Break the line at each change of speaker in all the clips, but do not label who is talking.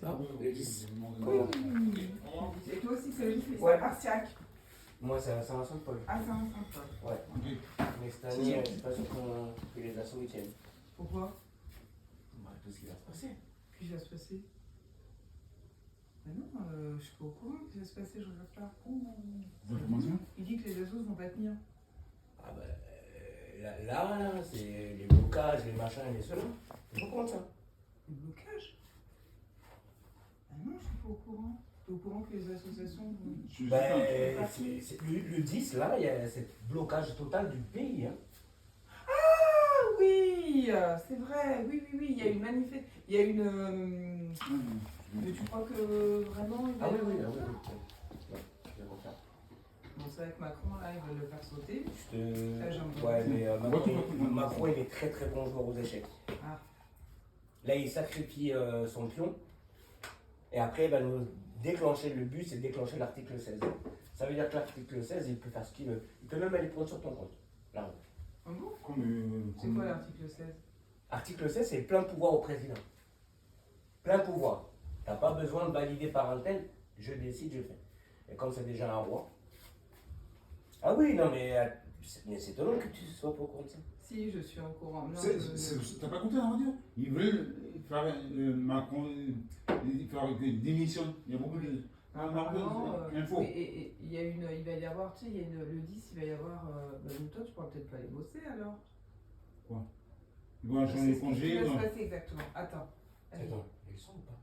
Ah, le 10.
Oui. Et toi aussi, c'est le 10, mais c'est
Ouais.
à Marciac.
Moi, c'est à Saint-Vincent-de-Paul.
Ah, c'est un sympa.
Ouais. Mais cette année, je suis pas sûr que les assauts ils tiennent.
Pourquoi?
Bah, tout ce qui va se passer.
Qu'est-ce qui va se passer? Mais non, je suis pas au courant. Qu'est-ce qui va se passer? Je regarde pas. Il dit que les assos vont pas tenir.
Ah bah, là, c'est les blocages, les machins, les ceux-là. Tu te compte ça?
Le blocage? Ah non, je suis pas au courant. Tu es au courant que les associations vont...
Le 10, là, c'est le blocage total du pays. Hein.
Ah oui, c'est vrai. Oui, il y a une manifeste. Il y a une... Mais tu crois que vraiment... Il va
Ah
y
oui,
avoir
oui,
ça?
Ouais, je vais refaire.
Bon, c'est vrai que Macron, là, il va le faire sauter.
Ouais, mais Macron, il est très très bon joueur aux échecs.
Ah.
Là, il sacrifie son pion. Et après, il va nous déclencher le but, c'est déclencher l'article 16. Ça veut dire que l'article 16, il peut faire ce qu'il veut. Il peut même aller prendre sur ton compte. Là.
Ah bon? C'est quoi l'article 16?
Article 16, c'est plein pouvoir au président. Plein pouvoir. Tu n'as pas besoin de valider par un tel. Je décide, je fais. Et comme c'est déjà un roi. Ah oui, non, mais c'est étonnant que tu ne sois pas au courant de ça.
Si, je suis au courant.
T'as pas compté la radio? Ils veulent faire Macron, faire qu'il démissionne. Il y a beaucoup de. Info.
Et il va y avoir, tu sais, le 10, il va y avoir. Toi, tu pourras peut-être pas aller bosser alors.
Quoi? Ils vont changer les congés.
Qu'est-ce qui va se passer exactement? Attends.
Attends, ils sont ou pas?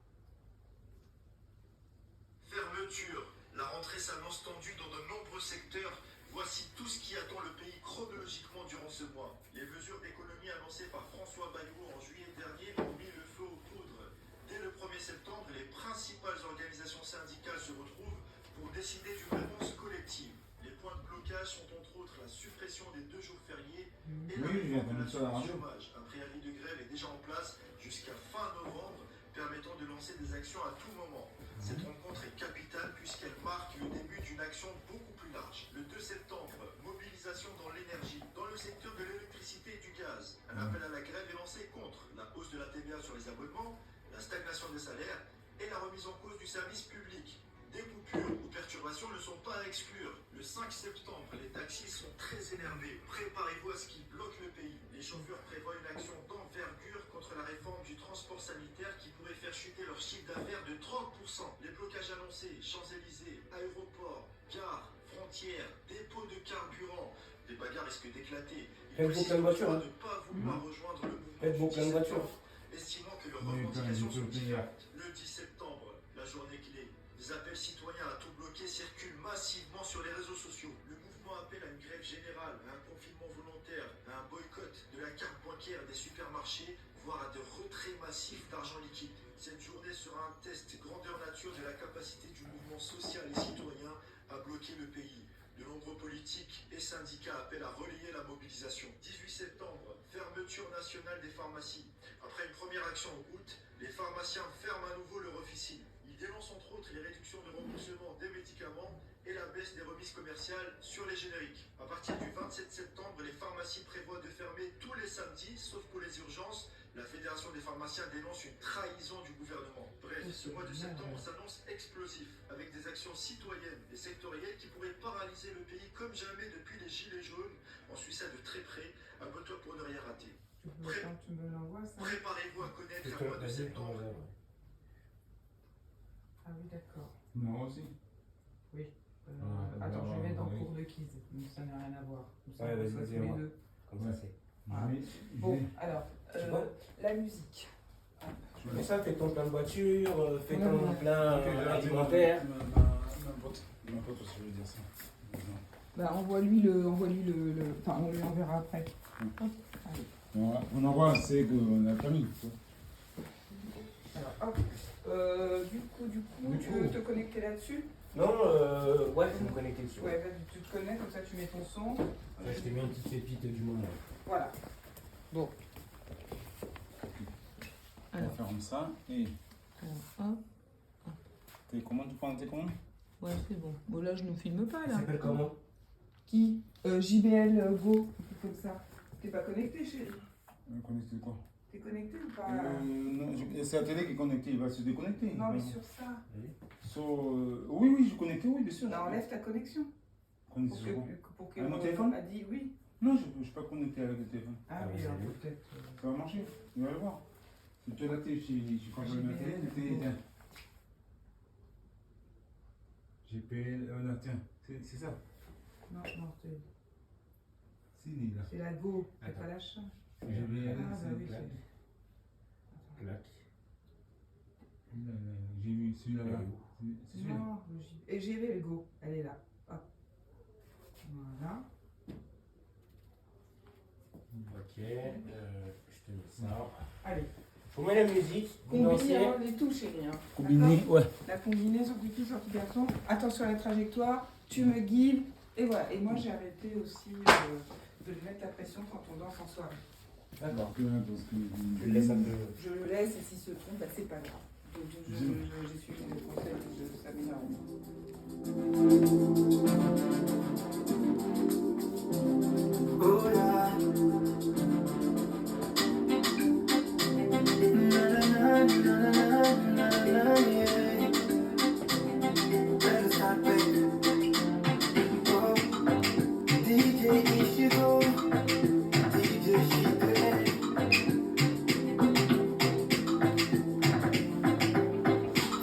Fermeture. La rentrée s'annonce tendue dans de nombreux secteurs. Voici tout ce qui attend le pays chronologiquement durant ce mois. Les mesures d'économie annoncées par François Bayrou en juillet dernier ont mis le feu aux poudres. Dès le 1er septembre, les principales organisations syndicales se retrouvent pour décider d'une réponse collective. Les points de blocage sont entre autres la suppression des 2 jours fériés et la réforme de l'assurance chômage. Un préavis de grève est déjà en place jusqu'à fin novembre, permettant de lancer des actions à tout moment. Cette rencontre est capitale puisqu'elle marque le début d'une action beaucoup plus large. Le 2 septembre, mobilisation dans l'énergie, dans le secteur de l'électricité et du gaz. Un appel à la grève est lancé contre la hausse de la TVA sur les abonnements, la stagnation des salaires et la remise en cause du service public. Des coupures ou perturbations ne sont pas à exclure. Le 5 septembre, les taxis sont très énervés. Préparez-vous à ce qu'ils bloquent le pays. Les chauffeurs prévoient une action d'envergure contre la réforme du transport sanitaire qui pourrait faire chuter leur chiffre d'affaires de 30%. Les blocages annoncés, Champs-Élysées, aéroports, gares, frontières, dépôts de carburant. Les bagarres risquent d'éclater.
Faites-vous plein de voitures.
Ne pas vouloir rejoindre le mouvement
Faites-vous plein de voitures.
estimant que leurs revendications sont différentes. Le 10 septembre, la journée clé, des appels citoyens à tout bloquer circulent massivement sur les réseaux sociaux. Le mouvement appelle à une grève générale, à un confinement volontaire, à un boycott de la carte bancaire des supermarchés, voire à des retraits massifs d'argent liquide. Cette journée sera un test grandeur nature de la capacité du mouvement social et citoyen à bloquer le pays. De nombreux politiques et syndicats appellent à relayer la mobilisation. 18 septembre, fermeture nationale des pharmacies. Après une première action en août, les pharmaciens ferment à nouveau leur officine. Ils dénoncent entre autres les réductions de remboursement des médicaments et la baisse des remises commerciales sur les génériques. À partir du 27 septembre, les pharmacies prévoient de fermer tous les samedis, sauf pour les urgences. La Fédération des pharmaciens dénonce une trahison du gouvernement. Bref, ce mois de septembre s'annonce explosif, avec des actions citoyennes et sectorielles qui pourraient paralyser le pays comme jamais depuis les Gilets jaunes. On suit ça de très près, abonne-toi pour ne rien rater.
Tu me l'envoies, ça?
Préparez-vous à connaître le mois de septembre.
Ah oui, d'accord.
Moi aussi.
Oui. Attends, je vais mettre en cours de quiz, donc ça n'a rien à voir.
Ouais, vas-y,
tous
vas-y,
les
on va.
deux.
Comme ça, c'est.
Ah. Bon, alors, la musique.
Mais ça, fais ton plein de voitures, fais ton plein alimentaire.
Ma pote aussi, je veux dire ça.
Bah, envoie-lui le. Enfin, on lui enverra après. Hop, allez.
On envoie, c'est que la famille.
Alors, hop. Du coup, tu veux te connecter là-dessus?
Non, ouais, faut me connecter dessus.
Ouais, vas-y, tu te connectes, comme ça tu mets ton son.
Là, je t'ai mis une petite pépite du moment.
Voilà. Bon.
On va faire comme ça et.
Alors, hop.
Comment tu prends tes commandes?
Ouais, c'est bon. Bon, là, je ne filme pas,
Ça
là.
s'appelle comment?
Qui JBL Go, comme ça. T'es pas connecté, chérie?
Connecté quoi?
T'es connecté ou pas
Non, c'est la télé qui est connectée, il va se déconnecter.
Non, mais sur ça.
Oui, je suis connecté, oui, bien sûr.
Non, enlève ta connexion.
Connecté sur quoi
Pour que
Avec mon téléphone
a dit oui.
Non, je ne suis pas connecté avec le téléphone.
Ah
Ah,
oui,
vous
alors
avez vu.
peut-être.
Ça va marcher, tu vas le voir. C'est toi la télé, quand je la télé, la télé éteinte. GPL, non, tiens, c'est ça.
Non,
C'est il est là.
c'est la Go, c'est
Attends.
pas l'achat.
GPL,
Ah, bah
c'est
oui,
là.
Clac.
J'ai vu celui-là. Là.
Et
C'est celui-là.
Non, et j'ai le Go, elle est là. Hop. Voilà.
Ok, je te mets ça.
Allez.
Je vous mets la musique. Vous dansez.
Combiner les touches, chérie. Hein.
Combiné,
D'accord.
ouais.
La combiner, sortie fille, sortie garçon. Attention à la trajectoire. Tu me guides. Et voilà. Et moi, j'ai arrêté aussi de lui mettre la pression quand on danse en soirée.
D'accord.
Parce que
Je le laisse un peu.
Je le laisse et s'il se trompe, bah, c'est pas grave. Donc, j'ai suivi le conseil de Samina.
Oh yeah. Na na na na na na na yeah. Better stop it. Oh, DJ Ishigo, DJ Shikere.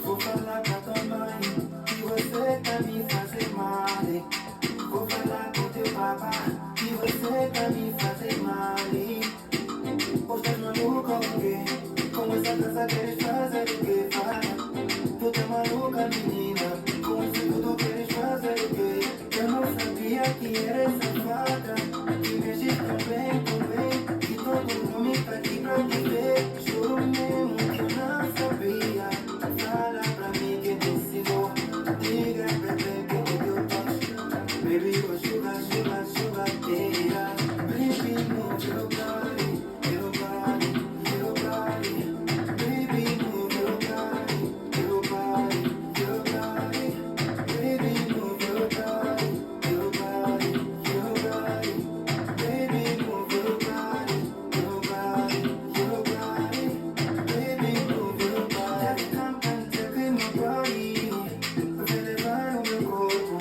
Vou falar com a tua mãe que você tá me fazendo mal. Vou falar com teu papá que você tá me fazendo mal. Ou estás maluca ou quê? Com essa dança queres fazer o quê? Fala. Tu tá maluca, menina? Com isso tudo queres fazer o quê? Eu não sabia que eras safada. Que mexes tão bem, que todo mundo tá aqui pra te ver. Juro mesmo que eu não sabia. Fala pra mim quem te ensinou. Diga, bebê, que eu gosto. Baby, you sugar, sugar, sugar, yeah. Baby, move your body, your body, your body. Baby, move your body, your body, your body. Baby, move your body, your body, your body. Baby, move your body, your body, your body. Baby, move your body. Já que cantando, já que meu body, vai levar o meu corpo.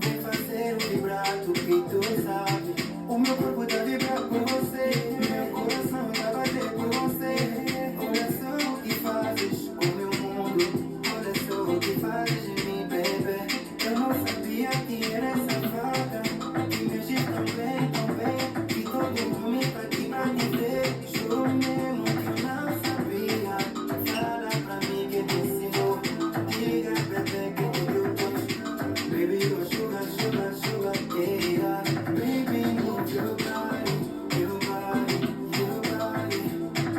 Vem fazer o vibrato que tu sabe. O meu corpo tá vibrando por você. Meu coração tá batendo por você. Olha só o que fazes com meu mundo. Olha só o que fazes de mim, bebê. Eu não sabia que era safada. Que mexes tão bem, que todo mundo tá aqui pra te ver. Juro mesmo que eu não sabia. Fala pra mim quem te ensinou. Diga, bebê, que eu gosto. Baby, you're sugar, sugar, sugar, yeah. Baby, move your body, your body, your body.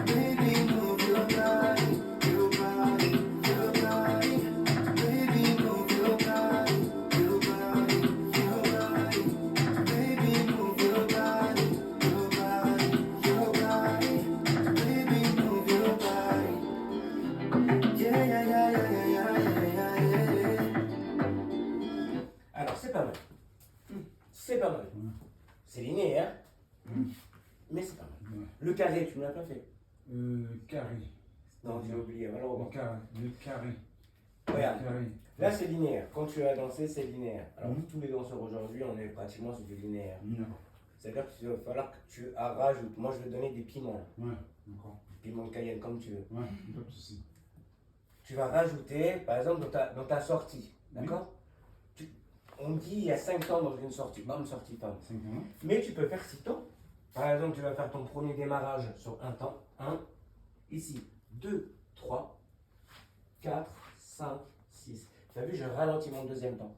Baby, move your body, your body, your body. Baby, move your body, your body, your body. Baby, move your body, your body, your body. Baby, move your body. Yeah, yeah, yeah, yeah, yeah, yeah, yeah, yeah.
Alors, c'est pas mal. C'est pas mal. C'est linéaire, mais c'est pas mal.
Ouais.
Le carré, tu ne l'as pas fait.
Carré.
Non, j'ai oublié, malheureusement.
Le carré.
Regarde,
Le carré.
là c'est linéaire. Quand tu as dansé, c'est linéaire. Alors,
Mhm.
tous les danseurs aujourd'hui, on est pratiquement sur du linéaire.
D'accord.
C'est-à-dire qu'il va falloir que tu rajoutes. Moi, je vais donner des piments. Là.
Ouais, d'accord.
Piment de Cayenne, comme tu veux.
Ouais, pas de soucis.
Tu vas rajouter, par exemple, dans ta sortie. D'accord On dit il y a 5 temps dans une sortie. Bonne sortie, pas.
5 ans.
Mais tu peux faire 6 temps. Par exemple, tu vas faire ton premier démarrage sur un temps. 1, ici, 2, 3, 4, 5, 6. Tu as vu, je ralentis mon deuxième temps.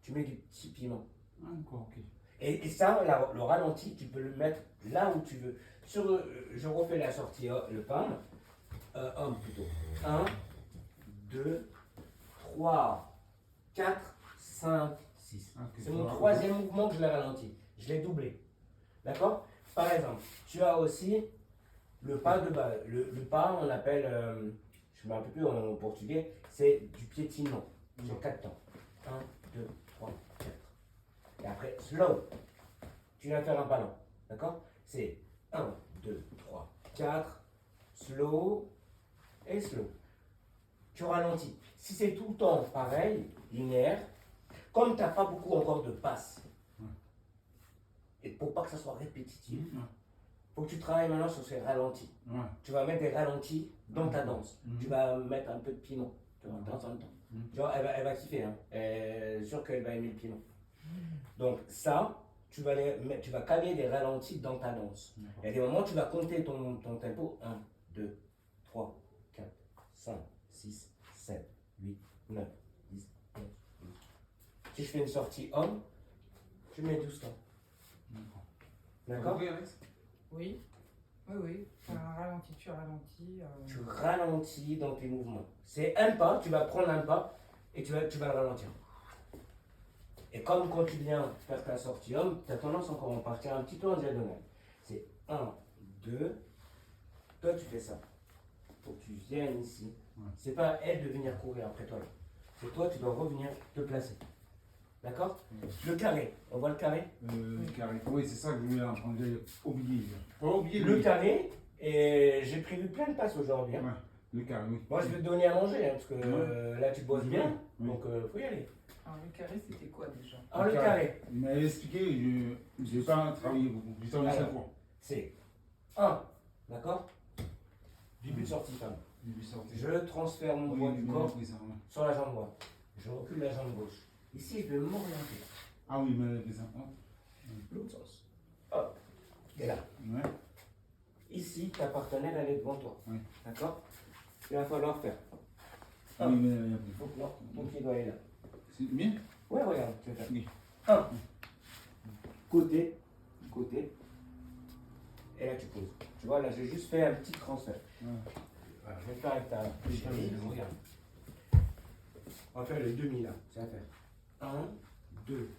Tu mets du petit piment.
Ah, d'accord, ok.
Et ça, le ralenti, tu peux le mettre là où tu veux. Je refais la sortie, le pain. Homme plutôt. 1, 2, 3, 4, 5, 6.
Ok,
C'est
ça
mon
va.
troisième mouvement que je l'ai ralenti. Je l'ai doublé. D'accord? Par exemple, tu as aussi le pas de base. Le pas, on appelle, je ne me rappelle plus en portugais, c'est du piétinement. Sur 4 temps. 1, 2, 3, 4. Et après, slow. Tu viens faire un pas lent. D'accord? C'est 1, 2, 3, 4, slow et slow. Tu ralentis. Si c'est tout le temps pareil, linéaire, comme tu n'as pas beaucoup encore de passes, et pour pas que ça soit répétitif, il faut que tu travailles maintenant sur ces ralentis. Tu vas mettre des ralentis dans ta danse. Tu vas mettre un peu de piment tu vois, de temps en temps. Tu vois, elle va kiffer. Hein. Elle est sûre qu'elle va aimer le piment. Donc ça, tu vas caler des ralentis dans ta danse. Et à des moments, tu vas compter ton tempo. 1, 2, 3, 4, 5, 6, 7, 8, 9, 10, 11, 12. Si je fais une sortie homme, je mets 12 temps. D'accord?
Oui, Alex?
Oui. Oui, oui. Un ralenti, tu ralentis.
Tu ralentis dans tes mouvements. C'est un pas, tu vas prendre un pas et tu vas le ralentir. Et comme quand tu viens faire ta sortie homme, tu as tendance encore à partir un petit peu en diagonale. C'est 1, 2, toi tu fais ça. Faut que tu viennes ici. C'est pas à elle de venir courir après toi. C'est toi, tu dois revenir te placer. D'accord? Le carré, on voit le carré?
Le carré. Oui, c'est ça que je voulais apprendre. J'ai oublié. Pas oublié
Le carré, et j'ai prévu plein de passes aujourd'hui. Hein.
Ouais, le carré, oui.
Moi je vais te donner à manger, hein, parce que là tu bosses bien,
Oui.
donc faut y aller.
Alors, le carré, c'était quoi déjà?
Alors le carré,
Il m'avait expliqué, je n'ai pas travaillé beaucoup. J'ai travaillé
Alors.
5 fois.
c'est 1, d'accord? Début de sortie femme.
Début sorti.
Je transfère mon
Oui,
poids du corps
oui, ça, ouais.
sur la jambe droite. Je recule la jambe gauche. Ici je vais m'orienter.
Ah oui, il m'avait fait ça.
L'autre sens. Hop. Et là.
Ouais.
Ici, ta partenaire elle est devant toi.
Oui.
D'accord? Il va falloir faire.
Ah oui, mais
Il faut que non, ton pied doit aller là.
c'est bien?
Ouais, regarde, tu vas faire.
Oui.
1. Côté, côté. Et là tu poses. Tu vois, là j'ai juste fait un petit transfert.
Ouais.
Voilà, je vais le faire avec ta chérie. Regarde. On va faire le demi là. Ça va faire 1, 2,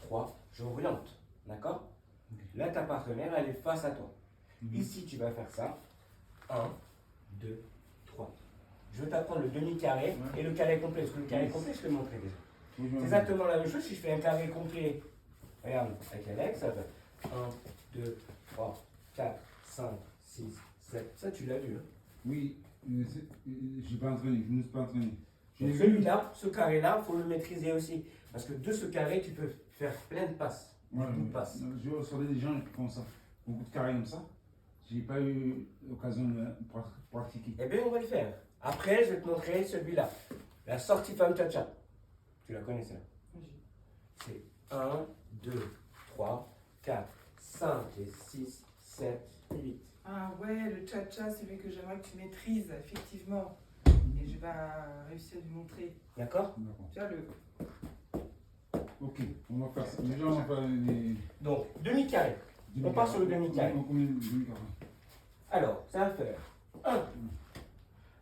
3. J'oriente. D'accord? Là ta partenaire elle est face à toi. Ici tu vas faire ça. 1, 2, 3. Je vais t'apprendre le demi-carré et le carré complet. Parce que le carré complet, je te l'ai montré déjà. C'est exactement la même chose si je fais un carré complet. Regarde, avec Alex, ça fait 1, 2, 3, 4, 5, 6, 7. Ça, tu l'as vu. Hein?
Oui, je n'ai pas entraîné, je ne me suis pas entraîné.
Donc celui-là, ce carré-là, il faut le maîtriser aussi. Parce que de ce carré, tu peux faire plein de passes.
Ouais,
Beaucoup de passes.
je recevais des gens qui font ça, beaucoup de carrés comme ça. J'ai pas eu l'occasion de pratiquer.
Eh bien, on va le faire. Après, je vais te montrer celui-là. La sortie femme cha-cha. Tu la connais ça? C'est 1, 2, 3, 4, 5, et 6, 7, 8.
Ah ouais, le cha-cha, celui que j'aimerais que tu maîtrises, effectivement. Et je vais réussir à lui montrer.
D'accord?
D'accord.
Tu vois, le...
Ok, on va faire ça. Déjà, on va faire les.
Donc, demi-carré. On part sur le demi-carré.
Demi-carré.
Alors, ça va faire 1.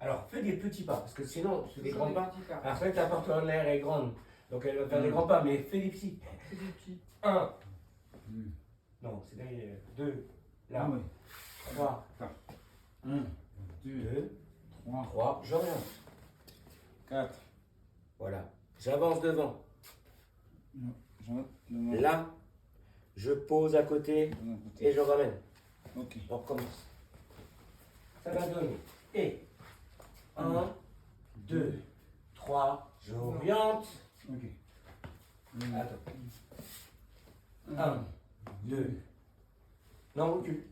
Alors, fais des petits pas, parce que sinon, tu fais des grands pas. Alors, c'est vrai que ta partenaire est grande, donc elle va faire des grands pas, mais fais des petits.
C'est des petits.
1. Non, c'est derrière. 2. Là.
Ah ouais.
3.
1, 2,
2.
3,
3. J'oriente.
4.
Voilà. J'avance devant. Là, je pose à côté et je ramène.
Ok.
On recommence. Ça va donner. Et 1, 2, 3, j'oriente.
Ok.
Attends. 1, 2. Non, recule.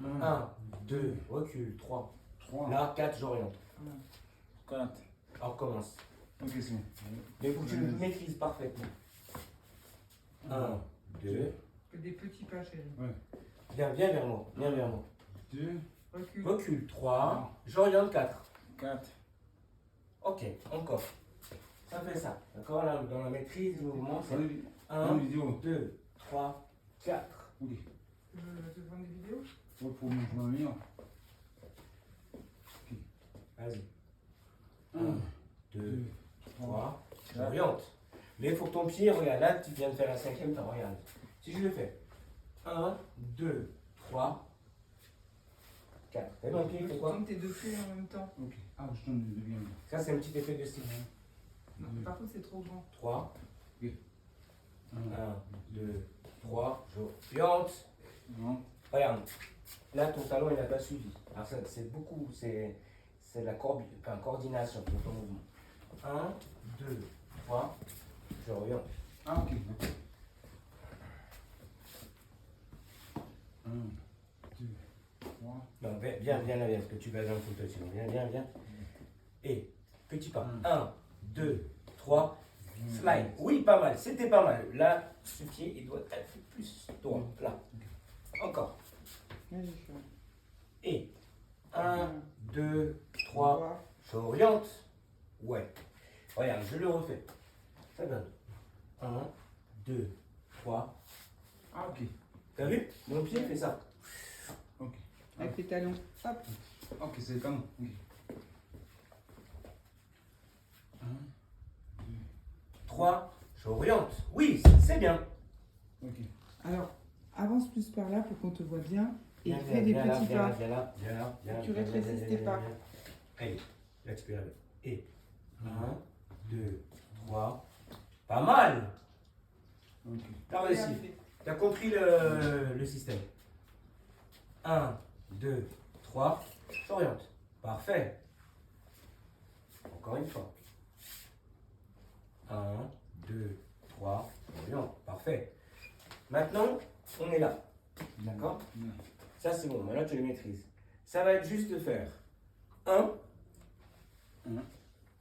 1, 2, recule. 3.
3,
Là, 4, j'oriente.
4.
On recommence.
Ok, c'est bon.
Mais il faut que tu le maîtrises parfaitement. 1, 2.
Que des petits pas, chérie.
Viens vers moi. Viens vers moi.
2,
Recule.
Recule. 3. J'oriente 4.
4.
Ok, encore. Ça fait ça. D'accord? Là, dans la maîtrise du mouvement, c'est
Allez,
1,
vidéo.
2, 3, 4.
Ok.
Tu veux te prendre des vidéos?
Pour mon chemin meilleur.
Vas-y. 1,
1,
2,
2,
3. J'oriente. Mais il faut que ton pied, regarde, là, tu viens de faire la cinquième, tu regarde. Si je le fais. 1, 2, 3, 4. Et mon pied, il fait quoi?
Tourne tes deux pieds en même temps.
Ok. Ah, je tourne de bien.
Ça, c'est un petit effet de style.
Non, par contre, c'est trop grand.
3.
1,
1, 2, 3. J'oriente.
non,
Regarde, là ton talon il n'a pas suivi. Alors c'est beaucoup, c'est la coordination de ton mouvement. 1, 2, 3, j'oriente.
Ah, ok. 1, 2, 3.
Non, viens, parce que tu vas dans le fauteuil sinon. Viens. Et, petit pas. 1, 2, 3, slide. Oui, pas mal, c'était pas mal. Là, ce pied, il doit être plus droit. Là. Encore. Et, 1, 2, 3, j'oriente. Ouais. Regarde, je le refais. Ça donne. 1, 2, 3.
Ah, ok.
T'as vu? Mon pied fait ça.
Ok.
Avec les talons. Hop.
Ok, c'est le canon. Ok.
3, j'oriente. Oui, c'est bien.
Ok.
Alors, avance plus par là pour qu'on te voit bien. Et
Viens,
fais des
viens là,
petits
viens
pas.
là, viens là, viens là, viens là,
Tu
viens,
rétrécisses
viens,
tes
viens,
pas.
viens, viens. Allez, là tu peux y aller. Et 1, 2, 3. Pas mal.
Ok.
T'as réussi. T'as compris le système. 1, 2, 3. J'oriente. Parfait. Encore une fois. 1, 2, 3. J'oriente. Parfait. Maintenant, on est là. D'accord? Ça c'est bon, maintenant tu le maîtrises. Ça va être juste de faire 1,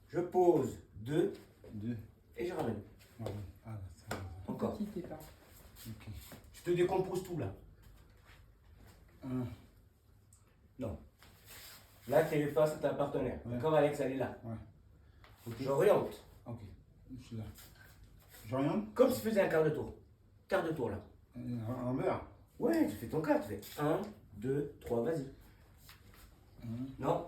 je pose 2
2.
et je ramène.
Ah, ça va.
Encore.
Petit tes pas.
Ok.
Je te décompose tout là.
1.
Non. Là tu es face à ta partenaire.
Ouais.
D'accord Alex, elle est là.
Ouais. Ok.
J'oriente.
Ok. Je suis là. J'oriente.
Comme si tu faisais un quart de tour. Quart de tour là.
En envers.
Ouais, tu fais ton quart, tu fais 1, 2, 3, vas-y. Non.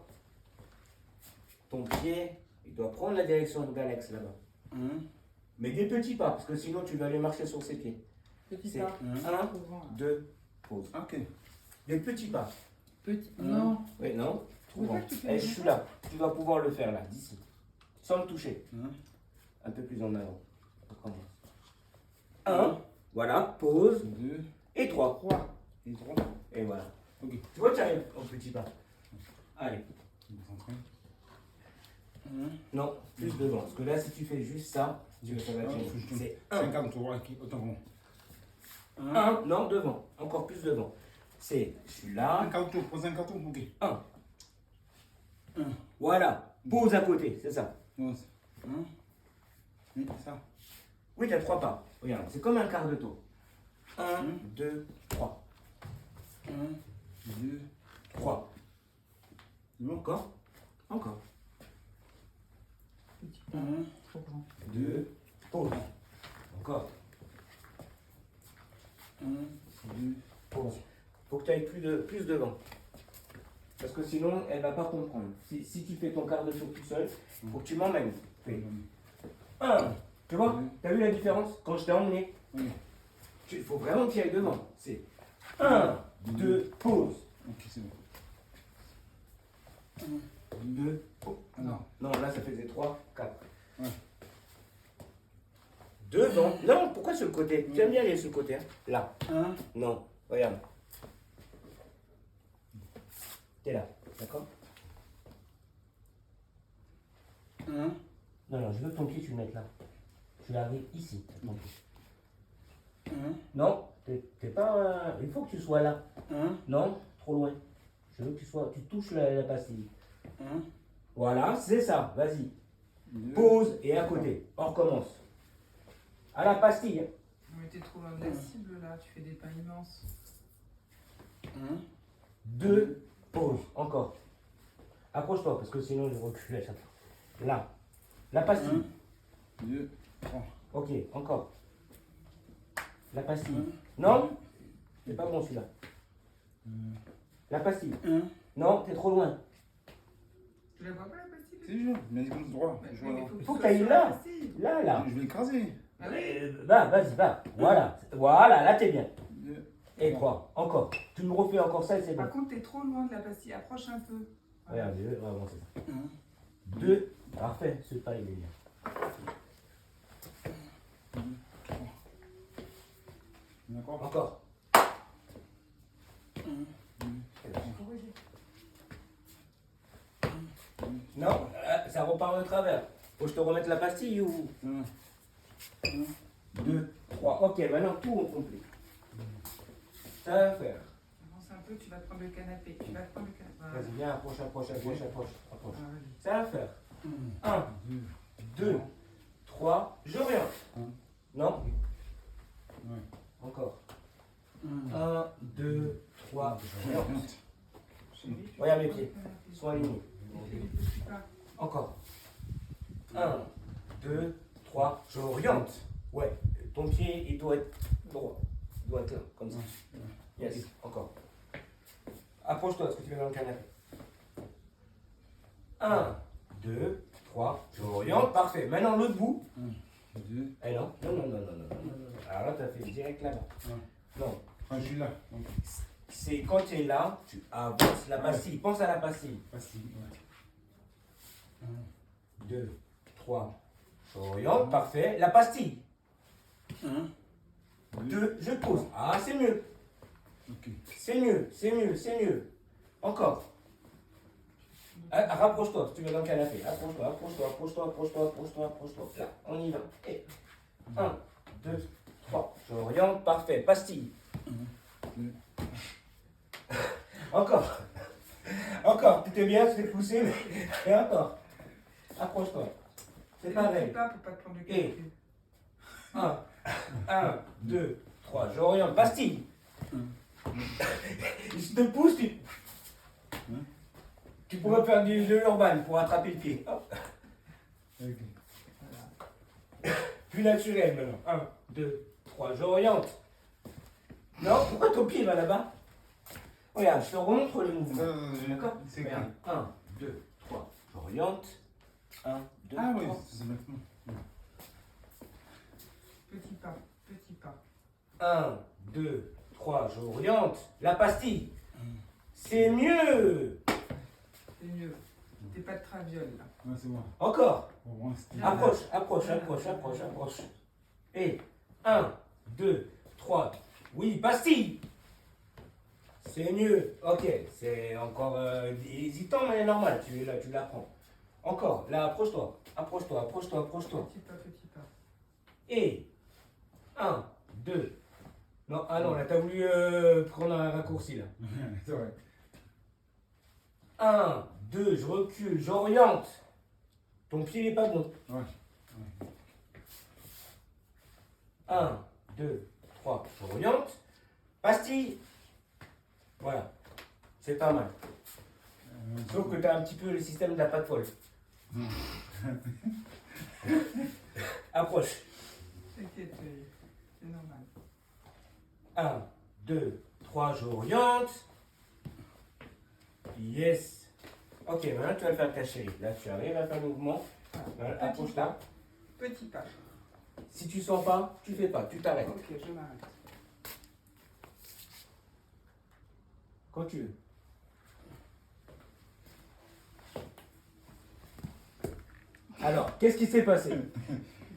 Ton pied, il doit prendre la direction d'Alex là-bas. Mais des petits pas, parce que sinon tu vas aller marcher sur ses pieds.
Petit
C'est
pas.
1,
Trop grand, là.
2, pause.
Ok.
Des petits pas.
Petit. Non.
Oui, non. Trop
Mais
grand.
pas que tu fais
Eh,
des
je suis
pas.
là. Tu vas pouvoir le faire là, d'ici. Sans me toucher. Un peu plus en avant. On commence. 1, voilà, pause.
2
Et 3.
3 et 3.
Et voilà.
Ok.
Tu vois, tu arrives au petit pas. Allez. Non, plus devant. Parce que là, si tu fais juste ça, ça va être gênant. C'est 1.
50 tours, ok, autant bon.
1, non, devant. Encore plus devant. C'est, je suis là.
50 tours, prends 50 tours, ok.
1. Voilà. Pause à côté, c'est ça.
Non, 1. Oui, ça.
Oui, tu as 3 pas. Regarde, c'est comme un quart de tour. 1, 2, 3.
1, 2,
3.
bon.
Encore. Encore.
Petit pas.
1,
Trop grand.
2, pause. Encore.
1, 2,
Pause. Faut que tu ailles plus devant. Parce que sinon, elle va pas comprendre. Si tu fais ton quart de tour tout seul, faut que tu m'emmènes. Fais 1. Tu vois? T'as vu la différence quand je t'ai emmené?
Oui.
Il faut vraiment que tu ailles devant. C'est 1, 2, pause.
Ok, c'est bon.
2, pause.
Alors,
Non, là ça faisait 3, 4.
Ouais.
Devant. Non, pourquoi sur le côté? Tu aimes bien aller sur le côté, hein? Là.
1,
Non, regarde. T'es là, d'accord?
1,
Non, je veux que ton pied tu le mettes là. Tu l'arrives ici, ton pied.
1,
Non, t'es pas. Il faut que tu sois là.
1,
Non, trop loin. Je veux que tu touches la pastille.
1,
Voilà, c'est ça, vas-y.
2,
Pause et à côté. On recommence. À la pastille.
Mais t'es trop loin de la cible là, tu fais des pas immenses.
1,
2, pause. Encore. Accroche-toi parce que sinon je recule à chaque fois. Là. La pastille.
2, 3.
Ok, encore. La pastille. Non, c'est pas bon celui-là. La pastille.
1,
Non, t'es trop loin.
Tu la vois pas la pastille?
c'est juste, mais il compte droit.
Mais
Je
oui, mais
vois.
faut que
Il faut
tu
que
sois
t'ailles
sur
là.
la pastille.
Là, là.
Je vais l'écraser.
Ah oui.
Va, vas-y, va. Voilà. Voilà, là t'es bien.
2,
Et 3. Encore. Tu me refais encore ça et c'est bon.
Par contre, t'es trop loin de la pastille. Approche un peu.
Regarde, je vais avancer ça.
1,
2. Parfait, ce pas il est bien.
3. D'accord.
Encore. Non, ça repart de travers. Faut que je te remette la pastille ou...
1,
2, 3. Ok, maintenant tout au complet. Ça va faire.
Avance un peu, tu vas te prendre le canapé. Tu vas te prendre le canapé. Voilà.
Vas-y, viens, approche.
Ah, vas-y.
Ça va faire. 1, 2, 3, j'oriente. Non?
Ouais.
Encore. 1, 2, 3, j'oriente.
Chérie, tu
Regarde
vas
mes
te
pieds.
prendre le canapé.
Sois aligné.
Et fais les petits pas.
Encore. 1, 2, 3, j'oriente. Ouais, ton pied, il doit être droit. Il doit être là, comme ça. Yes, encore. Approche-toi, est-ce que tu vas dans le canapé? 1, 2, 3, j'oriente, parfait. Maintenant l'autre bout.
2.
Eh non, non. Alors là, tu as fait direct là-bas. Non,
Ah, je suis là. Donc,
c'est quand tu es là, tu avances la pastille. Pense à la pastille.
facile. Ouais.
2, 3, j'oriente, parfait. La pastille. 2, je pose. Ah, c'est mieux.
Ok.
C'est mieux. Encore. Rapproche-toi, si tu veux dans le canapé. Approche-toi. Là, on y va. 1, 2, 3. J'oriente, parfait. Pastille. Encore. Tu t'es bien, tu t'es poussé, mais et encore. Approche-toi. C'est
Fais
pareil.
les petits pas pour pas te prendre le canapé.
1, 2, 3. J'oriente. Pastille. Je te pousse, tu pourrais faire de l'urban pour attraper le pied. Hop.
Ok.
Plus naturel maintenant. 1, 2, 3, j'oriente. Non, pourquoi ton pied va là-bas? Regarde, je te remontre le mouvement. D'accord?
C'est
Regarde. 1, 2, 3, j'oriente. 1, 2,
Ah oui,
3.
c'est maintenant.
Petit pas.
1, 2, 3, j'oriente. La pastille. C'est mieux.
C'est mieux. T'es pas de traviole là.
Ouais, c'est bon.
Encore.
Au moins, c'était.
Approche. Et 1, 2, 3. Oui, pastille. C'est mieux. Ok, c'est encore hésitant, mais normal. Tu es là, tu l'apprends. Encore. Là, approche-toi.
Petit pas.
Et 1, 2. Non, ah non, là, t'as voulu prendre un raccourci là.
C'est vrai.
1, 2, je recule, j'oriente. Ton pied n'est pas bon.
Ouais.
1, 2, 3, j'oriente. Pastille. Voilà. C'est pas mal. Sauf que tu as un petit peu le système de la patte folle. Approche.
T'inquiète, c'est normal.
1, 2, 3, j'oriente. Yes. Ok, maintenant tu vas le faire ta chérie. Là, tu arrives à faire le mouvement. Voilà, approche là.
Petit pas.
Si tu sens pas, tu fais pas, tu t'arrêtes.
Ok, je m'arrête.
Quand tu veux. Alors, qu'est-ce qui s'est passé?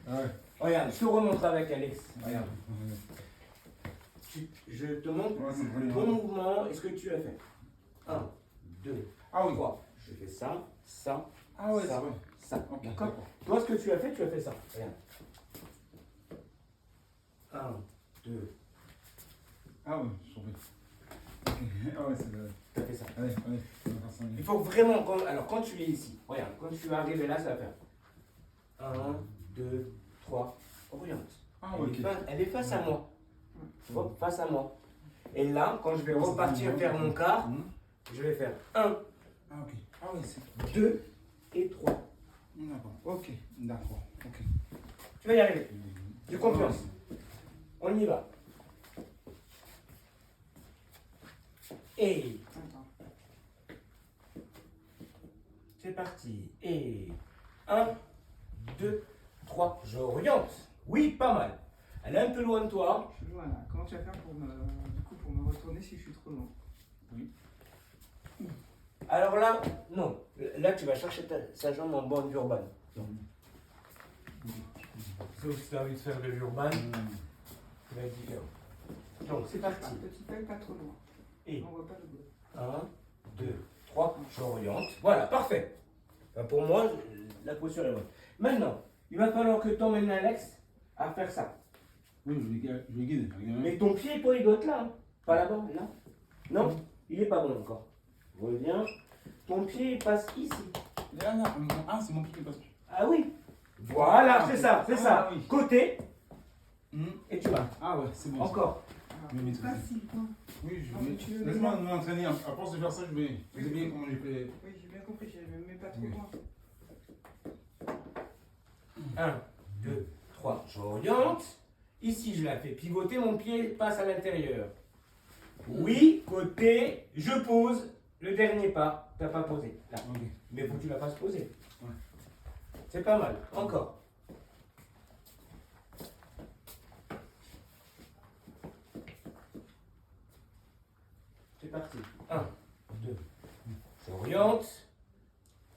Ouais.
Regarde, je te remontre avec Alex. Regarde. Je te montre
Ouais, c'est vrai.
ton mouvement et ce que tu as fait. 1, 2,
Ah oui.
3. Je fais ça, ça,
Ah ouais, c'est
ça,
vrai.
ça.
Ok,
D'accord?
d'accord.
Toi, ce que tu as fait ça. Regarde. 1, 2,
Ah ouais, je suis tombé. Ok. Ah ouais, c'est vrai.
tu as fait ça.
Allez, on va faire ça.
Il faut vraiment, alors quand tu es ici, regarde, quand tu es arrivé là, ça va faire 1, 2, 3, oriente.
Ah ouais, ok.
Elle est face à moi. Tu vois, face à moi. Et là, quand je vais repartir faire mon quart, je vais faire 1,
Ah ok. Ah oui, c'est.
2 et 3.
D'accord. Ok. D'accord. Ok.
Tu vas y arriver. J'ai confiance. On y va. Et
Attends.
c'est parti. Et 1, 2, 3, j'oriente. Oui, pas mal. Elle est un peu loin de toi.
Je suis loin là. Comment tu vas faire pour me retourner si je suis trop loin?
Alors là, non. Là, tu vas chercher sa jambe en bande urbaine. Sauf si tu as envie de faire de l'urbain, ça va être différent. Donc, c'est parti.
Petit pas, pas trop loin.
Et
On voit pas le bout.
1, 2, 3, j'oriente. Voilà, parfait. Enfin, pour moi, la posture est bonne. Maintenant, il va falloir que tu emmènes Alex à faire ça.
Oui, je le guide.
Mais ton pied, toi, il doit être là. Hein. Pas là-bas, là. Non, il n'est pas bon encore. Reviens. Ton pied passe ici.
Là, là, ah, c'est mon pied qui passe.
Ah oui. Voilà, c'est ça, c'est ça.
Oui.
Côté,
Hum.
et tu vas.
Ah ouais, c'est bon.
Encore.
Je vais
C'est facile, quoi.
Oui,
Non, mais tu
je
veux
vais. Laisse-moi
bien.
m'entraîner. À force de faire ça, je vais. Vous savez bien comment j'ai fait.
Oui, j'ai bien compris, je ne mets pas trop
Oui.
loin.
1, 2, 3. J'oriente. Ici, je la fais pivoter. Mon pied passe à l'intérieur. Oui, côté. Je pose. Le dernier pas. Tu n'as pas posé. Là.
Ok.
Mais il faut que tu la fasses poser.
Ouais.
C'est pas mal. Encore. C'est parti. 1, 2. J'oriente.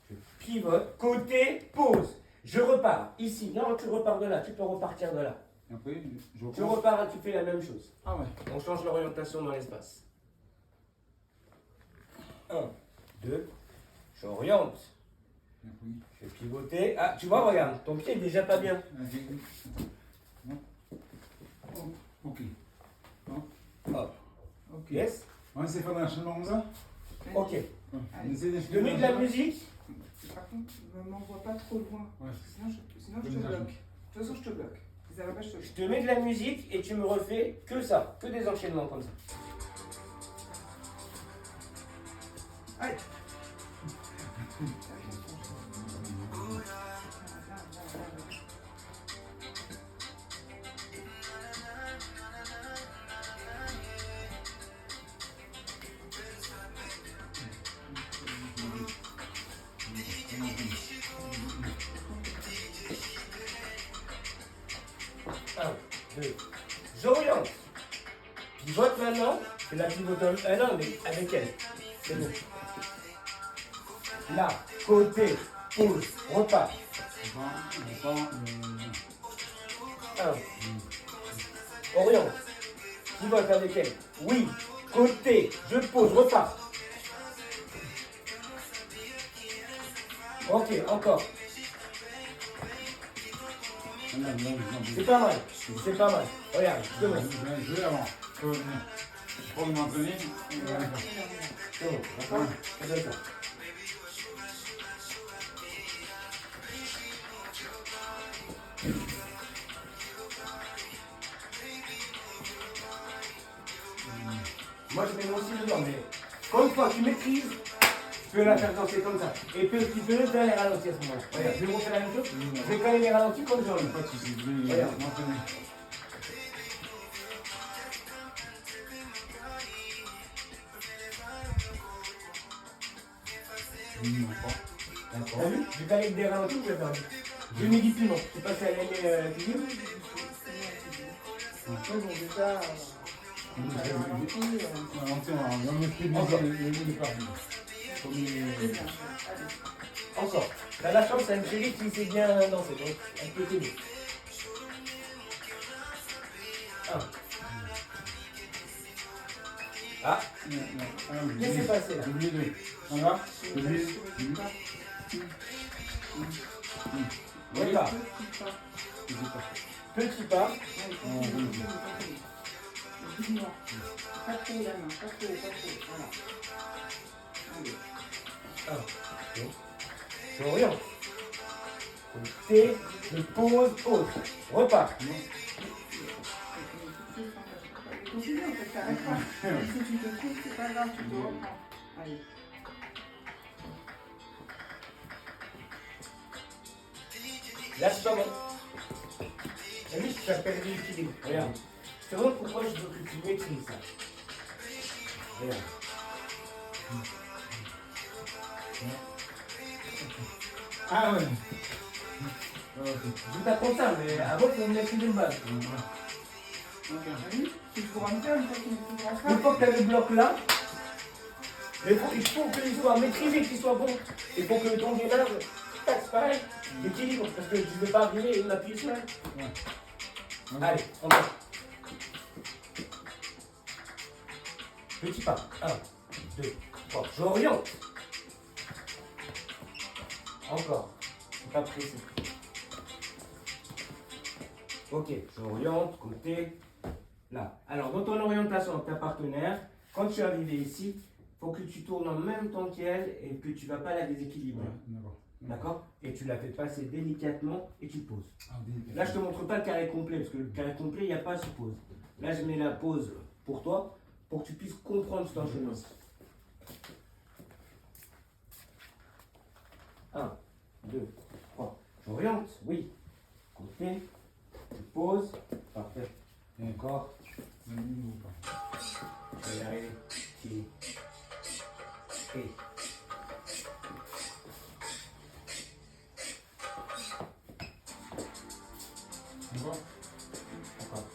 Je pivote. Côté, pose. Je repars. Ici. Non, tu repars de là. Tu peux repartir de là.
Et après, je
Tu
reprends.
repars, tu fais la même chose.
Ah ouais.
On change l'orientation dans l'espace. 1, 2. J'oriente.
Et après,
Je vais pivoter. Ah, tu vois, regarde. Ton pied est déjà pas bien.
non. Ok.
Hop.
Ok.
Yes.
On essaie de faire un enchaînement comme ça.
Ok.
Ouais. On essaie
Je te mets de la musique.
Par contre, ne m'envoie pas trop loin.
Ouais.
Sinon je te bloque. De toute façon, je te bloque. Si ça va pas, je te
Je
bloque.
te mets de la musique et tu me refais que ça. Que des enchaînements comme ça.
Allez.
Un, deux. J'oriente. Pivote maintenant. C'est la pivote. Ah non, mais avec elle. C'est bon. Là, côté, pause, repart.
On repart.
1. Oriente. Pivote avec elle. Oui. Côté, je pose, repars. Ok, encore. C'est pas mal. C'est pas mal. Regarde, je te montre.
Je vais avant. Pour m'entraîner.
Je te montre. D'accord? Ça doit être ça. Moi je mets mon style dedans, mais comme toi tu maîtrises, tu peux la faire danser comme ça. Et puis tu peux faire les ralentis à ce moment-là. Regarde, je vais montrer la même chose. Je vais caler les ralentis comme j'en ai.
Pas de soucis, je vais
Regarde.
m'entraîner.
T'as vu? Je vais caler des ralentis, je vais faire. J'ai mis du piment. Je sais pas si elle aimait du piment.
Ouais, bon, déjà.
On va mettre le parmi.
Très bien. Allez.
Encore. T'as la chance, c'est une chérie qui sait bien danser, donc elle peut t'aider. 1. Ah, qu'est-ce qui s'est passé là?
J'ai oublié de. Ça va? J'ai oublié.
Repars. Petit pas.
Pas trop la main, pas trop, voilà. Allez.
1, 2. J'oriente. Côté, je pose, pause. Repars.
Continue, en fait, t'arrêtes pas. Si tu te trouves, c'est pas grave, tu te reprends. Allez.
Là, c'est pas bon. T'as vu, tu as perdu l'équilibre. Regarde. Je te montre pourquoi je veux que tu maîtrises ça. Regarde.
Ah ouais.
Je t'apprends ça, mais avant, il faut maîtriser le base.
T'as vu? Tu pourras me faire une fois qu'il pourra
Une
faire.
fois que tu as le bloc là, il faut qu'il soit maîtrisé, qu'il soit bon. Il faut que ton gainage, tac, c'est pareil, l'équilibre, parce que tu ne veux pas arriver et m'appuyer sur elle. Allez, on va. Petit pas. 1, 2, 3. J'oriente. Encore. C'est pas précis. Ok, j'oriente côté là. Alors, dans ton orientation avec ta partenaire, quand tu es arrivé ici, il faut que tu tournes en même temps qu'elle et que tu ne vas pas la déséquilibrer.
D'accord.
D'accord? Et tu la fais passer délicatement et tu poses.
Ah, délicat.
Là, je ne te montre pas le carré complet, parce que le carré complet, il n'y a pas sous pause. Là, je mets la pause pour toi, pour que tu puisses comprendre cet enchaînement. 1, 2, 3. J'oriente, oui. Côté, tu poses. Parfait. Et encore. Je vais y arriver. Et.
Encore.
Encore.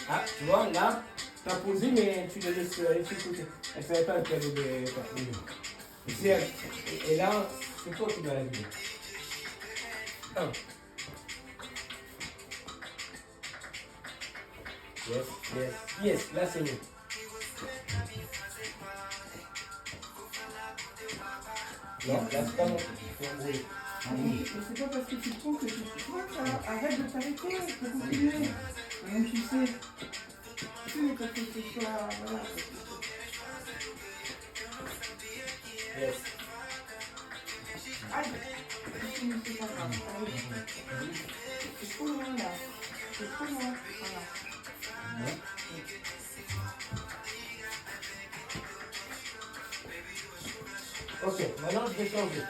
Ah, tu vois, là, tu as posé, mais tu le laisses aller de côté. Elle ne savait pas qu'il y avait des parties. Et là, c'est toi qui dois la vider. 1. Yes, yes, yes, là c'est mieux. Non, là c'est pas bon. Il faut embrouiller.
Mais c'est pas parce que tu trouves que tu arrête de t'arrêter, il faut continuer. Même tu sais. Tu sais, mais parce que ce soit. Voilà.
Yes.
Aïe, c'est pas grave. C'est trop loin là. C'est trop loin. Voilà.
Ok, maintenant je vais changer.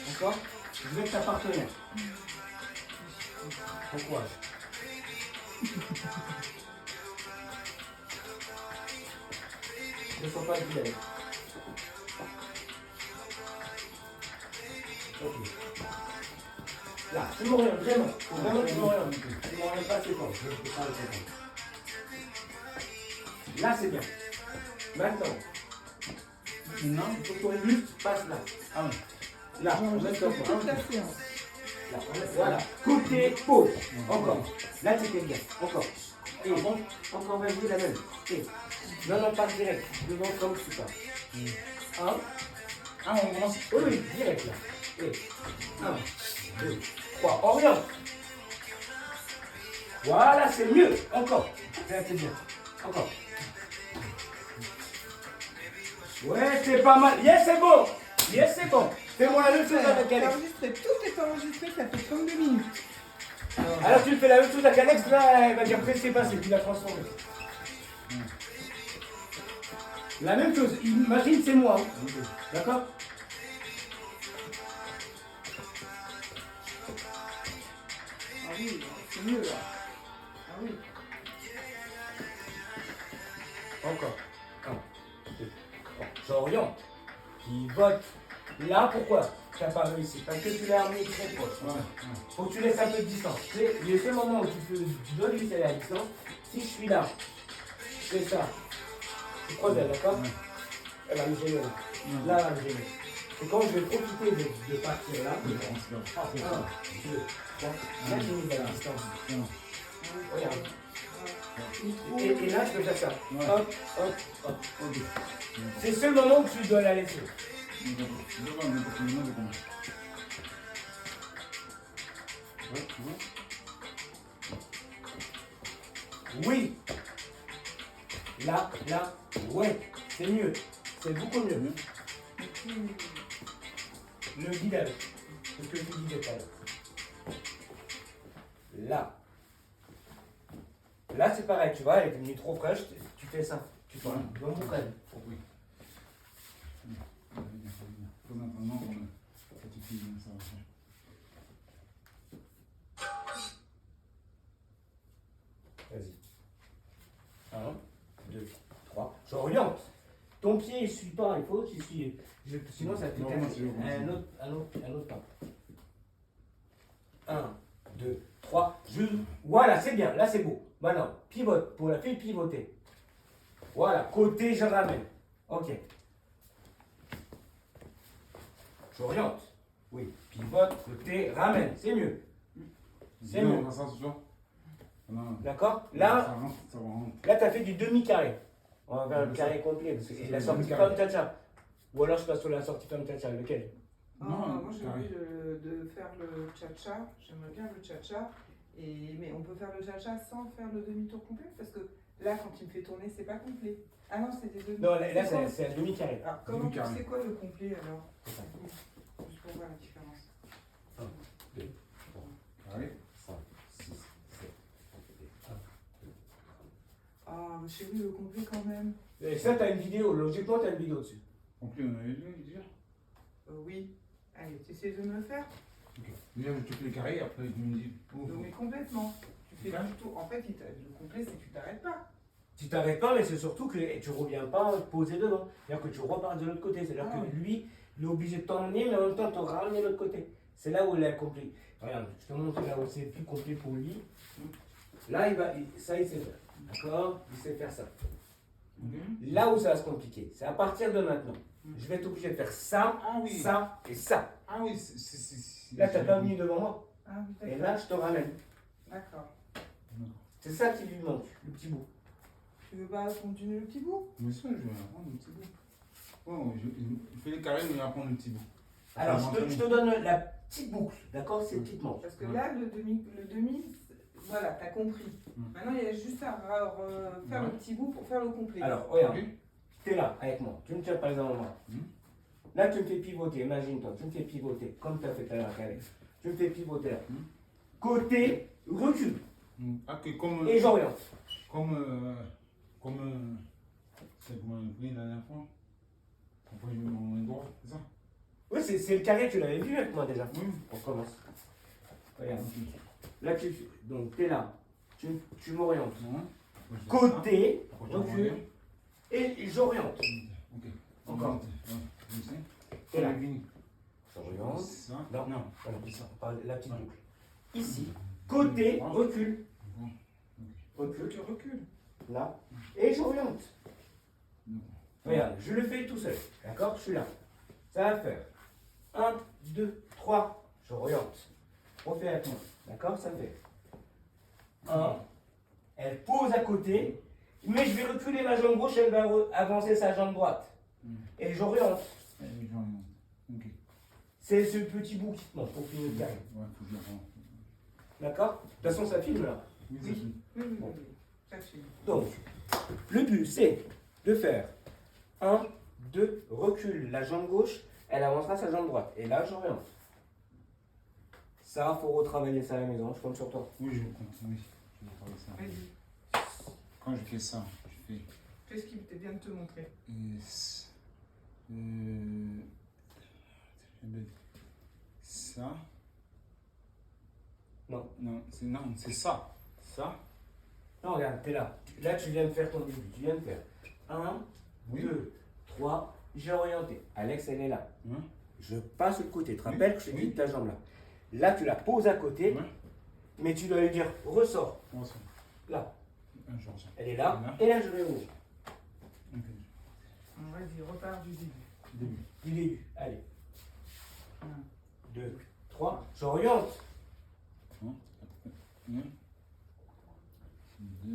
D'accord? Je vais être ta partenaire. Bon courage. Ne sois pas vilaine. Ok. Là, tu m'orientes vraiment. Faut vraiment que tu m'orientes. Tu m'orientes pas, c'est bon. Je ne peux pas le comprendre. Là, c'est bien. Maintenant. Non, il faut que ton juste passe là.
Ah oui.
Là, on met sur
Toute la séance.
Là, voilà. Côté, pause. Encore. Là, c'était bien. Encore. Et encore, vas-y, la même. Et. Non, non, pas direct. Devant comme tu pars. 1.
Ah, on commence.
Oui, oui, direct là. Et. 1, 2, 3. Oriente. Voilà, c'est mieux. Encore. Là, c'est bien. Encore. Ouais, c'est pas mal. Yes, c'est bon. Yes, c'est bon. Fais-moi la même chose avec Alex.
Enregistré, tout est enregistré, ça fait 32 minutes.
Alors tu fais la même chose avec Alex, là, elle va dire après c'est passé, tu l'as transformé. La même chose, imagine c'est moi. Hein. D'accord?
Ah oui, c'est mieux là. Ah oui.
Encore. 1, 2, 3. J'oriente. Pivote. Là, pourquoi tu n'as pas réussi? Parce que tu l'as amené très proche. Faut que tu laisses un peu de distance. Le seul moment où tu dois lui laisser la distance, si je suis là, je fais ça. Tu croises elle, d'accord? Elle va me gêner là. Là, elle va me gêner. Et quand je vais profiter de partir là, 1, 2, 3, là, tu mets la distance. Regarde. Et là, je peux faire ça. Hop, hop, hop. C'est le seul moment où tu dois la laisser. Oui. Là, ouais. C'est mieux. C'est beaucoup mieux. Le guidage. C'est ce que je disais tout à l'heure. Là. Là, c'est pareil, tu vois, elle est devenue trop fraîche, tu fais ça. Tu fais dans mon crâne.
Oui.
Vas-y. 1, 2, 3. J'oriente. Ton pied ne suit pas, il faut qu'il suive. Sinon, ça fait un autre pas. 1, 2, 3. Voilà, c'est bien. Là, c'est beau. Maintenant, pivote. Pour la fille, pivoter. Voilà. Côté, je ramène. Ok. J'oriente. Oui. Pivote, côté, ramène. C'est mieux. C'est mieux.
Non.
D'accord?
Ça
Là,
rentre, ça rentre.
là tu as fait du demi-carré. On va faire le carré complet. Parce que
C'est
la
le
sortie
demi-carré.
femme tcha. Ou alors je passe sur la sortie femme tcha. Lequel?
Ah,
Non,
moi j'ai
carré.
envie de faire le cha-cha, j'aimerais bien le cha-cha, mais on peut faire le cha-cha sans faire le demi-tour complet parce que là quand il me fait tourner c'est pas complet. Ah non c'est des demi.
Non, là
quoi
c'est un demi-carré.
Alors comment
demi-carré.
c'est quoi le complet alors?
C'est ça.
Juste pour voir la différence.
1, 2, 3,
Carré.
5, 6, 7, 1, 2.
Ah chérie le complet quand même.
Et ça, tu as une vidéo. Logiquement, tu as une vidéo dessus.
Complet, on avait vu déjà.
Oui. Allez, tu essaies de me le faire?
Ok. Déjà, je te fais le carré, après tu me dis. Oh,
Non mais complètement. Tu fais
Ouais.
du tour. En fait, le complet c'est que tu t'arrêtes pas.
Tu t'arrêtes pas, mais c'est surtout que tu reviens pas posé devant. C'est-à-dire que tu repars de l'autre côté. C'est-à-dire
Ah
que
ouais.
lui, il est obligé de t'emmener, mais en même temps, te ramener de l'autre côté. C'est là où il est complet. Regarde, je te montre là où c'est plus complet pour lui. Là, ça, il sait faire. D'accord? Il sait faire ça.
Ok.
Là où ça va se compliquer, c'est à partir de maintenant. Je vais être obligé de faire ça,
Ah oui.
ça et ça.
Ah oui,
Là, tu n'as pas venu devant moi.
Ah oui,
Et
d'accord.
là, je te ramène.
D'accord.
C'est ça qui lui manque, le petit bout.
Tu veux pas continuer le petit bout?
Mais ça, je vais apprendre le petit bout. Bon, je fais le carré, mais je vais apprendre le petit bout.
Alors, je te donne la petite boucle, d'accord? C'est le petit manche.
Parce que
Ouais.
là, le demi, voilà, t'as compris. Maintenant, il y a juste à faire le petit bout pour faire le complet.
Alors, regarde,
Ok.
tu es là avec moi. Tu me tiens par exemple moi. Là, tu me fais pivoter, imagine-toi. Tu me fais pivoter, comme tu as fait tout à l'heure avec Alex. Tu me fais pivoter là. Côté, recul.
Ah, que comme.
Et j'oriente.
C'est comme on a pris la dernière fois. Après, je mets mon droit, c'est ça?
Oui, c'est le carré, tu l'avais vu avec moi déjà.
Oui.
On commence. Regarde. Là, donc, tu es là. Tu m'orientes. Côté, recul. Et j'oriente.
Ok.
Encore.
Ouais,
T'es là.
Vini.
J'oriente.
Ça?
Non.
Non.
Voilà, ça, on parle de la petite
Ouais.
boucle. Ici. Côté, recul. Recul.
Tu recules.
Là. Et j'oriente. Regarde, je le fais tout seul. D'accord? Je suis là. Ça va faire 1, 2, 3. J'oriente. Refais avec moi. D'accord? Ça fait 1. Elle pose à côté. Mais je vais reculer ma jambe gauche, elle va avancer sa jambe droite. Et j'oriente.
Ok.
C'est ce petit bout qui te manque pour finir le carré.
Ouais, faut que je l'apprends.
D'accord? De toute façon, ça filme là.
Oui, ça
Oui.
suit.
Oui.
Bon.
Ça suit.
Donc, le but, c'est de faire 1, 2, recule la jambe gauche, elle avancera sa jambe droite. Et là, j'oriente. Ça, faut retravailler ça à la maison, je compte sur toi.
Oui, je continue. Je vais travailler ça.
Vas-y.
Quand je fais ça, je fais.
Fais ce qu'il vient de te montrer.
Ça.
Non.
Non, c'est ça. Ça.
Non, regarde, t'es là. Là, tu viens de faire ton début. Tu viens de faire 1,
Oui.
2, 3. J'ai orienté. Alex, elle est là.
Hein?
Je passe de côté. Tu te
Oui.
rappelles que je t'ai
Oui.
dit ta jambe là. Là, tu la poses à côté,
Ouais.
mais tu dois lui dire ressors.
On va ça.
Là.
Je ressens.
Elle est là.
Là.
Et là, je vais ouvrir.
Ok.
Vas-y, repars du début.
Début.
Du début. Allez.
1,
2, 3. J'oriente.
Deux.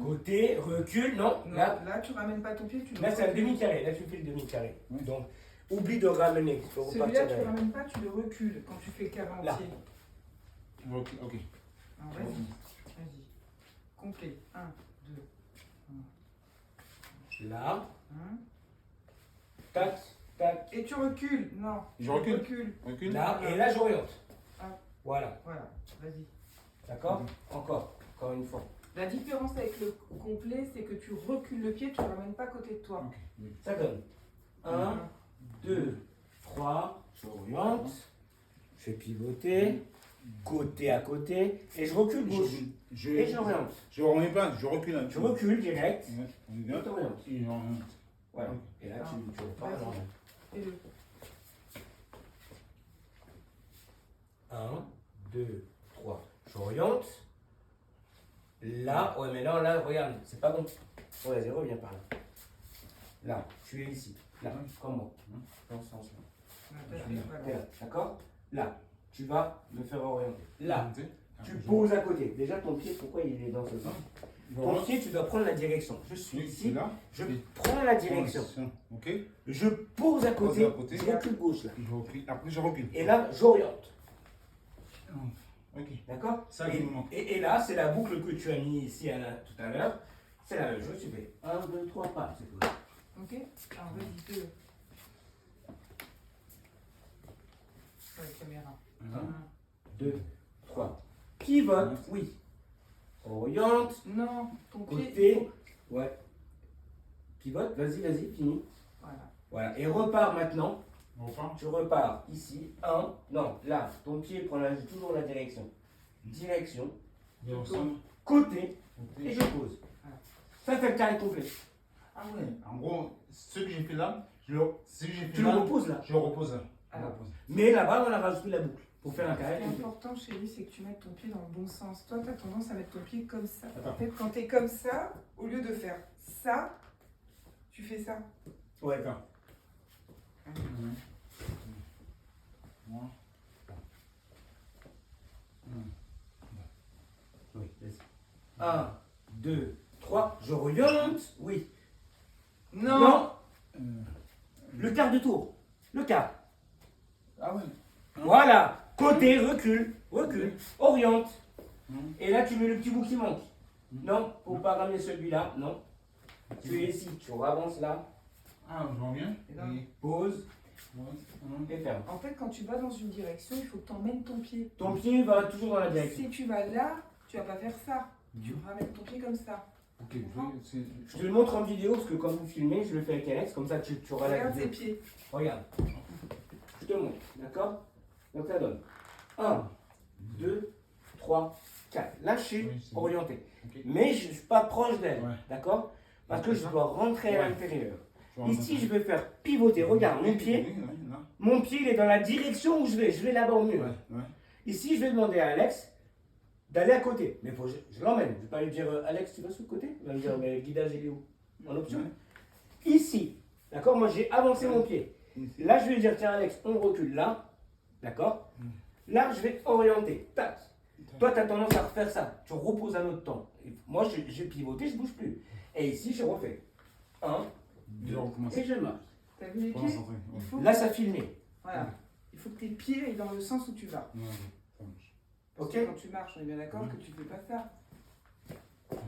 Côté, recul. Non.
Non,
Là,
là, tu ramènes pas ton pied, tu le
là c'est un
recules.
demi-carré. Là, tu fais le demi-carré.
Oui.
Donc, oublie de ramener. Il faut
Celui-là,
repartir
tu le
derrière.
ramènes pas, tu le recules quand tu fais le carré
Là.
entier.
Ok, ok.
Alors, vas-y. Vas-y. Complet. 1, 2,
Là.
1.
Tac, tac.
Et tu recules. Non.
Je
tu
recule. Recule.
Là. Et là, j'oriente.
Ah.
Voilà.
Voilà. Vas-y.
D'accord? Encore une fois.
La différence avec le complet, c'est que tu recules le pied, tu ne le ramènes pas à côté de toi.
Ok. Oui.
Ça donne 1, 2, 3. J'oriente. Je fais pivoter. Côté à côté. Et je recule gauche. Et j'oriente.
Je remets pas, je recule un
Je
peu.
recule direct.
Ouais, on est
Et
bien.
t'orientes.
Et j'oriente.
Voilà. Et là, tu repars.
Vas-y.
Genre,
Fais-le.
1, 2, 3. J'oriente. Là, ouais, mais là, regarde, c'est pas bon. Ouais, vas-y, reviens par là. Là, tu es ici. Là, comme moi. Dans ce sens-là.
On a
Je
pas
suis là.
fait, voilà.
T'es là, d'accord? Là, tu vas me faire orienter. Là, Tu poses à côté. Déjà, ton pied, pourquoi il est dans ce sens? Ton pied, tu dois prendre la direction. Je suis
Oui,
ici,
là.
je prends la direction.
Ok.
Je pose à côté,
Pose à côté.
je recule gauche là.
Après, je recule.
Et là, j'oriente.
Ok.
D'accord?
Ça, il me manque.
Et là, c'est la boucle que tu as mis ici tout à l'heure. C'est la même chose, tu fais 1, 2, 3 pas, c'est tout.
Ok. Alors vas-y, deux. Sur la caméra.
2, 3. Pivote, oui. Oriente,
Non, ton pied.
côté. Ouais. Pivote, vas-y, finis.
Voilà.
Voilà. Et repars maintenant.
On repart.
Tu repars ici. 1. Non, là, ton pied prend toujours la direction. Direction.
Direction.
Côté.
Ok.
Et je pose. Ça fait le carré complet.
Ah ouais. En gros, ce que j'ai fait là,
Tu le reposes là.
Je le repose là. Je le
Alors.
repose.
Mais là-bas, on a rajouté la boucle pour faire un
Ce
carré
qui est
complet.
important chez lui, c'est que tu mettes ton pied dans le bon sens. Toi, tu as tendance à mettre ton pied comme ça.
Attends.
En fait, quand tu es comme ça, au lieu de faire ça, tu fais ça.
Ouais, d'accord.
Moi.
Oui, vas-y. 1, 2, 3. Je oriente. Oui.
Non.
Le quart de tour. Le quart.
Ah ouais.
Voilà. Côté, recule. Recule. Oriente.
Hum.
Et là, tu mets le petit bout qui manque. Non, faut pas ramener celui-là. Non. Tu es ici. Tu avances là.
Ah, je reviens.
Et là.
Et-
Pose.
Ouais.
Et ferme.
En fait, quand tu vas dans une direction, il faut que tu emmènes ton pied.
Ton pied va toujours dans la direction.
Si tu vas là, tu vas pas faire ça. Tu ramènes ton pied comme ça.
Ok,
Je te le montre en vidéo parce que quand vous filmez, je le fais avec Alex. Comme ça, tu auras la
Regarde tes
vidéo.
pieds.
Regarde. Je te montre. D'accord? Donc ça donne 1, 2, 3, 4. Lâché,
Oui, c'est bon.
orienté.
Ok.
Mais je ne suis pas proche d'elle.
Ouais.
D'accord? Parce que je dois rentrer à
Ouais.
l'intérieur.
Je
Ici, je vais faire pivoter. Regarde, mon pied.
Oui, oui, là.
Mon pied, il est dans la direction où je vais. Je vais là-bas au mur.
Ouais, ouais.
Ici, je vais demander à Alex d'aller à côté. Mais faut, je l'emmène. Je ne vais pas lui dire Alex, tu vas sur le côté? Il va me dire mais le guidage, il est où? En option.
Ouais.
Ici. D'accord? Moi, j'ai avancé mon pied.
Ici.
Là, je vais lui dire tiens, Alex, on recule là. D'accord? Là, je vais orienter. Tac. Toi, tu as tendance à refaire ça. Tu reposes un autre temps. Et moi, j'ai pivoté, je ne bouge plus. Et ici, je refais. 1,
Je recommence.
et je marche.
T'as vu les pieds?
Concentré.
Il
Ouais.
faut,
Là, ça filmait.
voilà. Il faut que tes pieds aillent dans le sens où tu vas.
Ouais, ouais, ça marche.
Parce
Ok.
que quand tu marches, on est bien d'accord que tu fais pas ça.
Ok.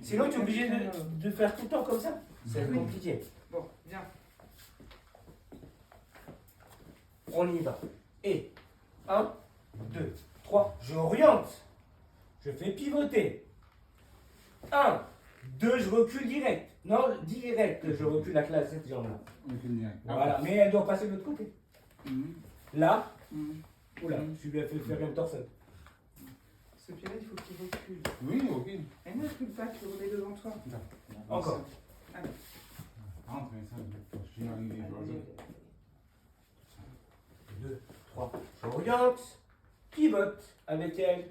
Sinon, tu es obligé de faire tout le temps comme ça. C'est
Oui.
compliqué.
Bon, viens.
On y va. Et 1, 2, 3, j'oriente. Je fais pivoter. 1, 2, je recule direct. Non, direct, je recule la classe, cette jambe-là.
Ok, direct.
Voilà, mais elle doit passer de l'autre côté.
Mhm.
Là,
Mhm.
oula, je lui ai fait faire une torsion.
Ce pied-là, il faut qu'il recule.
Oui, ok.
Mais ne recule pas, tu le remets devant toi.
Encore.
Rentre, ça, je suis arrivé.
Allez.
2, 3, j'oriente. Pivote avec elle.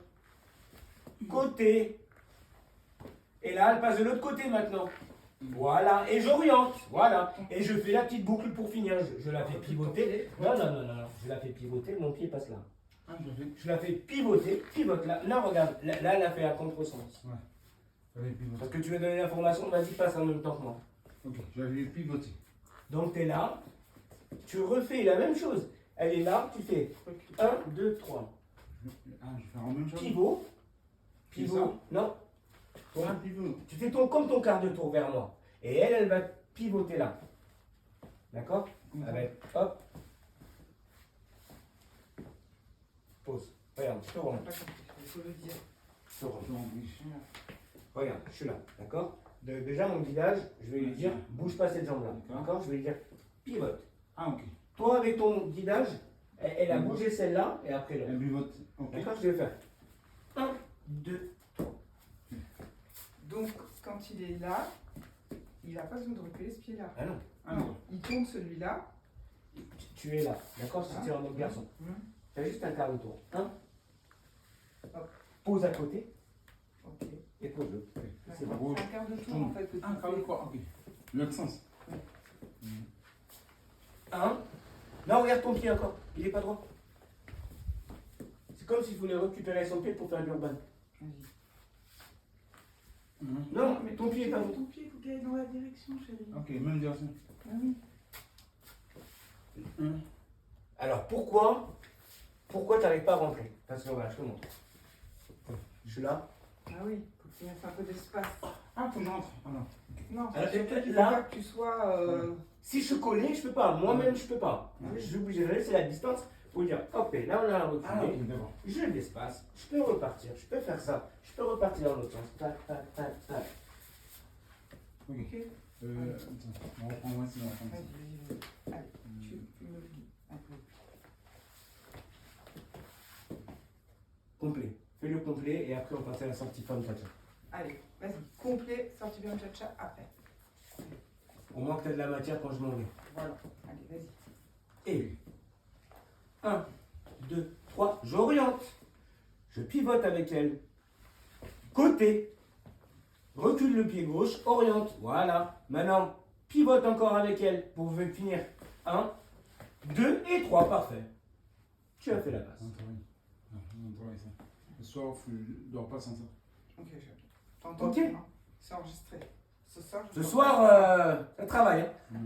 Côté. Et là, elle passe de l'autre côté maintenant. Voilà, et j'oriente. Voilà. Et je fais la petite boucle pour finir. Je la fais pivoter. Non, non, non, non, non. Je la fais pivoter, mon pied passe là.
Ah, je fais.
Je la fais pivoter, pivote là. Là, regarde, là, elle a fait à contresens.
J'avais pivoté.
Parce que tu veux donner l'information, vas-y, passe en même temps que moi.
Ok, j'avais pivoté.
Donc, tu es là, tu refais la même chose. Elle est là, tu fais 1, 2, 3.
Ah, je fais en même chose.
Pivot,
C'est
pivot, non.
Ah, pivot.
Tu fais comme ton quart de tour vers moi. Et elle va pivoter là. D'accord? Avec, hop. Pause. Regarde, je te rends.
Pas compris, il faut le dire.
Je te rends.
Je vais en glisser.
Regarde, je suis là, d'accord? Déjà, mon guidage, je vais lui dire, bouge pas cette jambe-là, d'accord? Je vais lui dire, pivote.
Ah, ok.
Toi, avec ton guidage, elle a bougé celle-là, et après l'autre.
Elle pivote. Ok.
D'accord? Je vais faire 1, 2,
Donc, quand il est là, il n'a pas besoin de reculer ce pied-là.
ah non,
Ah,
Non,
d'accord.
il tourne celui-là.
tu es là, d'accord? Si tu es en mode garçon. Fais juste un quart de tour. 1, pose à côté,
Ok.
et pose l'autre.
C'est
D'accord.
beau.
C'est un quart de tour en fait que tu
Ah,
fais.
quoi, ok. L'autre sens.
1, non, regarde ton pied encore, il est pas droit. C'est comme s'il voulait récupérer son pied pour faire l'urbain.
Vas-y.
Non, mais ton pied est pas bon.
Ton pied, il faut qu'il aille dans la direction, chérie.
Ok, même direction.
Ah oui.
Alors pourquoi tu n'arrives pas à rentrer? Parce que voilà, je te montre. Je suis là.
Ah oui, faut que tu mettes un peu d'espace.
Ah, faut que je rentre. Alors.
Non,
Alors,
c'est surtout qu'il faut
là-
pas que tu sois.
Si je suis collé, je peux pas. Moi-même, je peux pas.
Oui.
Je suis obligé de laisser la distance pour dire, ok, là on a reculé.
Ah, ok, d'accord.
J'ai l'espace, je peux repartir, je peux faire ça, je peux repartir dans l'autre sens. Tac, tac, tac, tac.
Ok.
Ok.
Attends, on reprend moi si on reprend ça.
Vas-y. Allez, tu me le dis. Un peu.
Complet. Fais-le complet et après on passe à la sortie femme tcha.
Allez, vas-y. Complet, sorti bien cha-cha après.
Au moins que tu as de la matière quand je m'en vais.
Voilà. Allez, vas-y.
Et 1, 2, 3, j'oriente. Je pivote avec elle. Côté. Recule le pied gauche, oriente. Voilà. Maintenant, pivote encore avec elle pour finir. 1, 2 et 3, parfait. Tu as fait la passe.
On travaille. On travaille ça. Le soir, je dors pas sans ça.
Ok, je t'entends.
Ok.
Non, c'est enregistré. Ce soir, je
Ce
t'entends.
soir, ça travaille. Hein.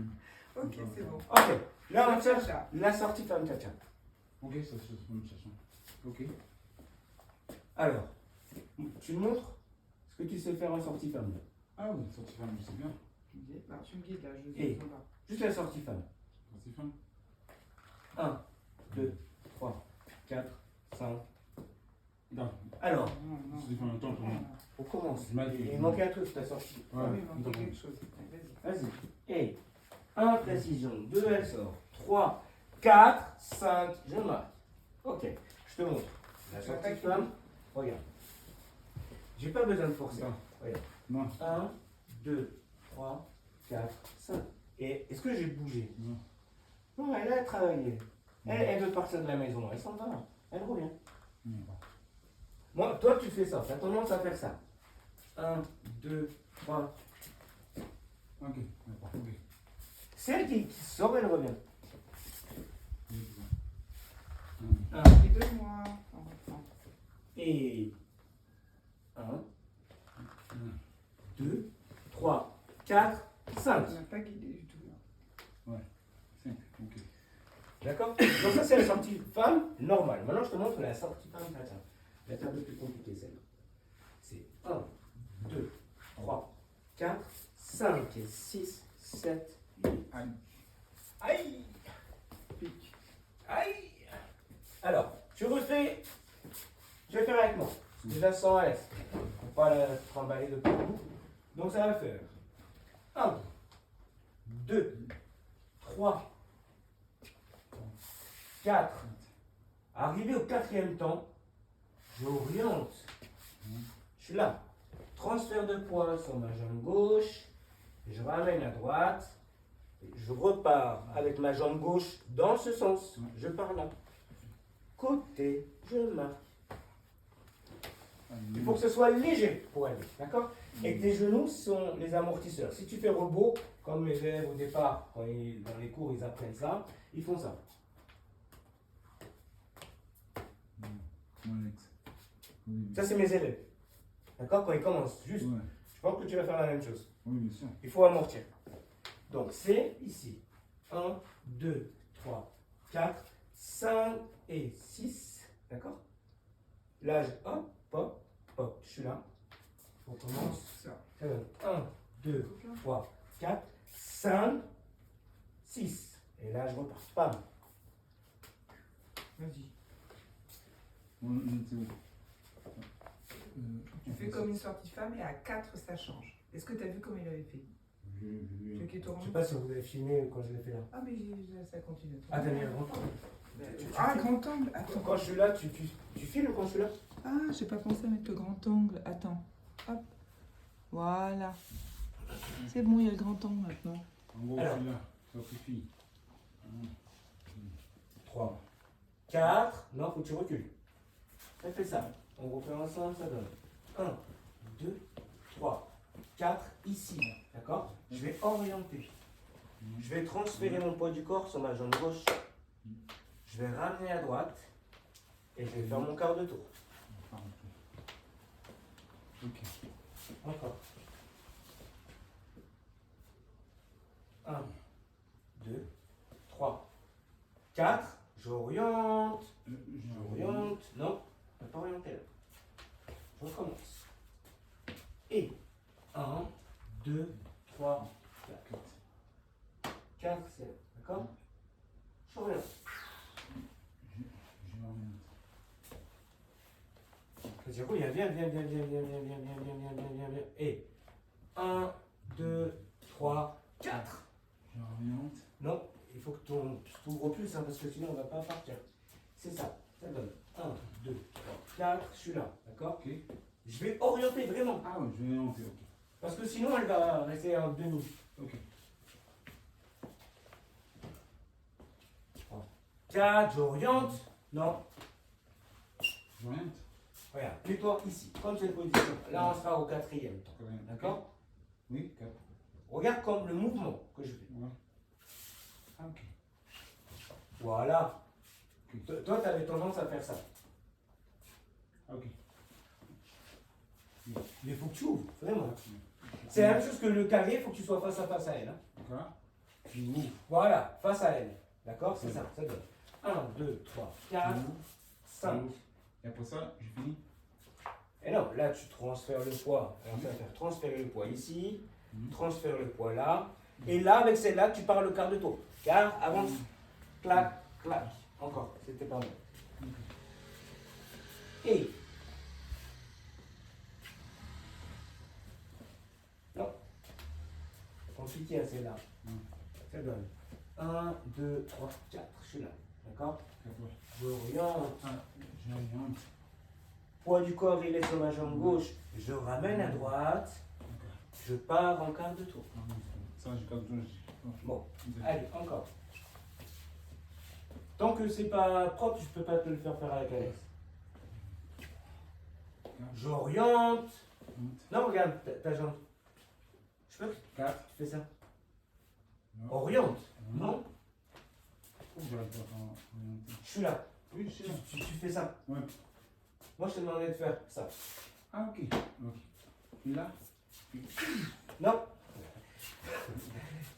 Ok, c'est bon.
Ok. Là, on
Le
cherche
cha-cha.
la sortie femme tcha.
Ok, ça se fait chercher. Ok.
Alors, tu me montres ce que tu sais faire en sortie femme. Là.
Ah oui, sortie femme, c'est bien.
Tu me guides là, je
Et-
suis en bas.
Juste la sortie femme.
Sortie femme.
1, 2, 3, 4, 5.
Non,
Alors,
Non, non.
sortie femme, attends,
Non, non.
on commence.
Je m'habille.
Il manquait un truc, ta sortie.
Ah oui, il
attends.
manquait quelque chose. Allez, vas-y.
Vas-y. Et 1, précision. 2, elle sort. 3, 4, 5. Je marque. Ok. Je te montre. La
Tu vas
sortie
pas
femme. Regarde. J'ai pas besoin de forcer.
Attends.
Regarde.
Non.
1, 2, 3, 4, 5. Et est-ce que j'ai bougé?
Non.
Non, elle a travaillé. Elle veut partir de la maison. Elle s'en va. Elle revient.
Non.
Moi, toi, tu fais ça. Tu as tendance à faire ça. 1, 2, 3.
Ok, d'accord, ok.
Celle qui sort, elle revient.
Oui,
1
Et 2 mois. On reprend.
et 1, 2, 3, 4, 5.
On n'a pas guidé du tout. Là.
5, ok.
D'accord? Donc ça, c'est la sortie femme normale. Maintenant, je te montre la sortie femme tcha. Elle est un peu plus compliquée, celle-là. C'est 1, 2, 3, 4, 5 et 6, 7, 8.
Aïe.
Aïe!
Pique.
Aïe! Alors, tu refais. Tu vas faire avec moi. Déjà sans S. Pour pas la trimballer de partout. Donc ça va faire 1, 2, 3, 4. Arrivé au quatrième temps, j'oriente. Je suis là. Transfert de poids sur ma jambe gauche. Je ramène à droite. Je repars avec ma jambe gauche dans ce sens. Je pars là. Côté, je marque. Il faut que ce soit léger pour aller. D'accord? Et tes genoux sont les amortisseurs. Si tu fais robot, comme les élèves au départ, quand dans les cours, ils apprennent ça, ils font ça.
Mon ex. Oui,
Ça, c'est mes élèves. D'accord? Quand ils commencent, juste.
ouais.
Je pense que tu vas faire la même chose.
Oui, bien sûr.
Il faut amortir. Donc, c'est ici. 1, 2, 3, 4, 5 et 6. D'accord? Là, hop, hop, hop. Je suis là. On commence.
Ça.
1, 2, 3, 4, 5, 6. Et là, je repars. Bam.
Vas-y.
On était où?
Tu fais comme une sortie femme et à 4 ça change. Est-ce que tu as vu comme il avait fait?
J'ai
Celui qui
Je
tourne.
sais pas si vous avez filmé quand je l'ai fait là.
Ah mais ça continue.
Ah, t'as mis un grand angle.
Ah, grand angle. Attends.
Quand je suis là, tu filmes quand je suis là?
Ah, j'ai pas pensé à mettre le grand angle. Attends. Hop. Voilà. C'est bon, il y a le grand angle maintenant.
En gros,
Alors.
je suis là. Ça suffit.
3, 4. Non, faut que tu recules. Ça fait ça. On refait ensemble, ça donne 1, 2, 3, 4, ici. D'accord? Je vais orienter. Je vais transférer mon poids du corps sur ma jambe gauche. Je vais ramener à droite. Et je vais faire mon quart de tour.
Ok.
Encore. 1, 2, 3, 4. J'oriente. J'oriente. Non, on n'a pas orienté là. Je recommence. Et 1, 2, 3, 4. 4, c'est d'accord? J'oriente. Vas-y, reviens, viens. Et 1, 2, 3, 4.
J'oriente.
Non, il faut que tu t'ouvres plus, hein, parce que sinon on ne va pas partir. C'est ça, ça donne 1, 2, 3, 4. Je suis là, d'accord?
Ok.
Je vais orienter vraiment.
Ah oui, je vais orienter, ok.
Parce que sinon elle va rester en demi.
Ok.
4, j'oriente. Non,
J'oriente.
regarde, mets-toi ici, comme cette position. Là, on sera au quatrième temps. D'accord?
Oui, 4.
Regarde comme le mouvement que je fais.
Ouais. Ah, ok.
Voilà. Toi, tu avais tendance à faire ça.
Ok.
Mais il faut que tu ouvres, vraiment. C'est la même chose que le carré, il faut que tu sois face à elle. Hein.
D'accord.
Tu ouvres. Voilà, face à elle. D'accord? C'est ça, ça donne 1, 2, 3, 4, 5.
Et après ça, j'ai fini.
Et non, là, tu transfères le poids. Alors, ça va faire transférer le poids ici, transfère le poids là. Et là, avec celle-là, tu pars le quart de tour. Car, avance, clac, clac. Encore, c'était pas mal. Et. Non. Compliqué, celle-là. Ça donne 1, 2, 3, 4. Je suis là. D'accord? J'oriente.
J'oriente.
Poids du corps, il est sur ma jambe gauche. Je ramène à droite. Je pars en quart de tour.
Ça, j'ai quand même.
Bon, allez, encore. Tant que c'est pas propre, je peux pas te le faire faire avec Alex. J'oriente. Non, regarde ta jambe. Je peux?
4.
Tu fais ça.
Non.
Oriente. Non,
J'arrive pas à orienter.
je suis là.
Oui, je sais.
Tu fais ça.
Ouais.
Moi, je te demandais de faire ça.
Ah, ok. Ok. Et là?
Non.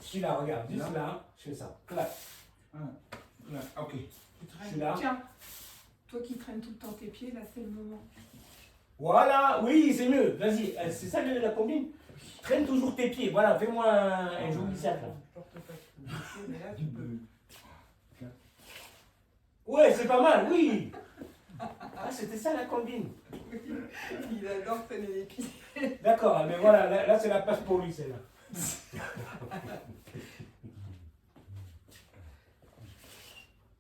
Je suis là, regarde. Juste
Là.
là, je fais ça. Clac.
Ah, là. Ok.
Je suis là.
Tiens, toi qui traînes tout le temps tes pieds, là c'est le moment.
Voilà, oui, c'est mieux. Vas-y, c'est ça la combine. Traîne toujours tes pieds. Voilà, fais-moi un joli cercle.
Je porte pas tous les pieds, mais là tu peux.
Ouais, c'est pas mal, oui. Ah, c'était ça la combine.
Il adore traîner les pieds.
D'accord, mais voilà, là c'est la place pour lui, celle-là.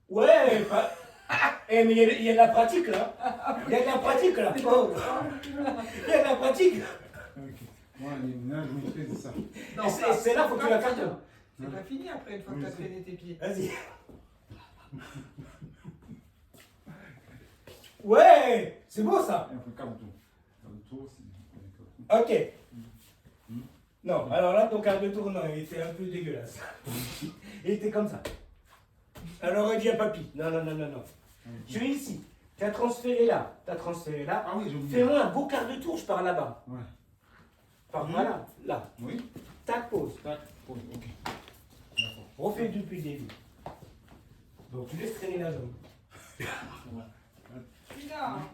Ouais, pas... Eh, mais il y a de la pratique là. Il y a de la pratique là. Oh. Il y a de la pratique.
Ok. Moi, là, je maîtrise ça.
Et c'est là, faut que tu la cartonnes.
C'est pas fini après une fois que tu as traîné tes pieds.
Vas-y. Ouais, c'est beau ça.
Et on fait 4 tours. 4 tours, c'est.
Ok. Non, alors là, ton quart de tour, non, il était un peu dégueulasse. Il était comme ça. Alors, il dit à papy. Non. Je suis ici. Tu as transféré là. Tu as transféré là.
Ah oui, j'ai oublié.
Fais-moi un beau quart de tour, je pars là-bas.
Ouais.
Par voilà, là.
Oui.
Tac, pause.
Tac, pause, ok. D'accord.
Refais depuis le début. Donc, tu laisses traîner la jambe.
Celui-là, hein.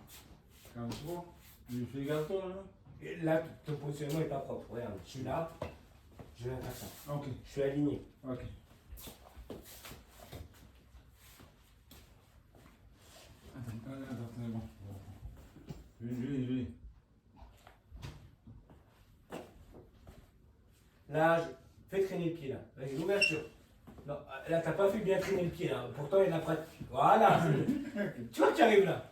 4 tours. Je fais les gâteaux là.
Et là, ton positionnement n'est pas propre. Regarde, je suis là. Je viens faire ça.
Ok.
Je suis aligné.
Ok. Attends, c'est bon. Je vais.
Là, fais traîner le pied là. Vas-y, l'ouverture. Non, là, t'as pas fait bien traîner le pied là. Pourtant, il y en a près. Voilà. Tu vois que tu arrives là.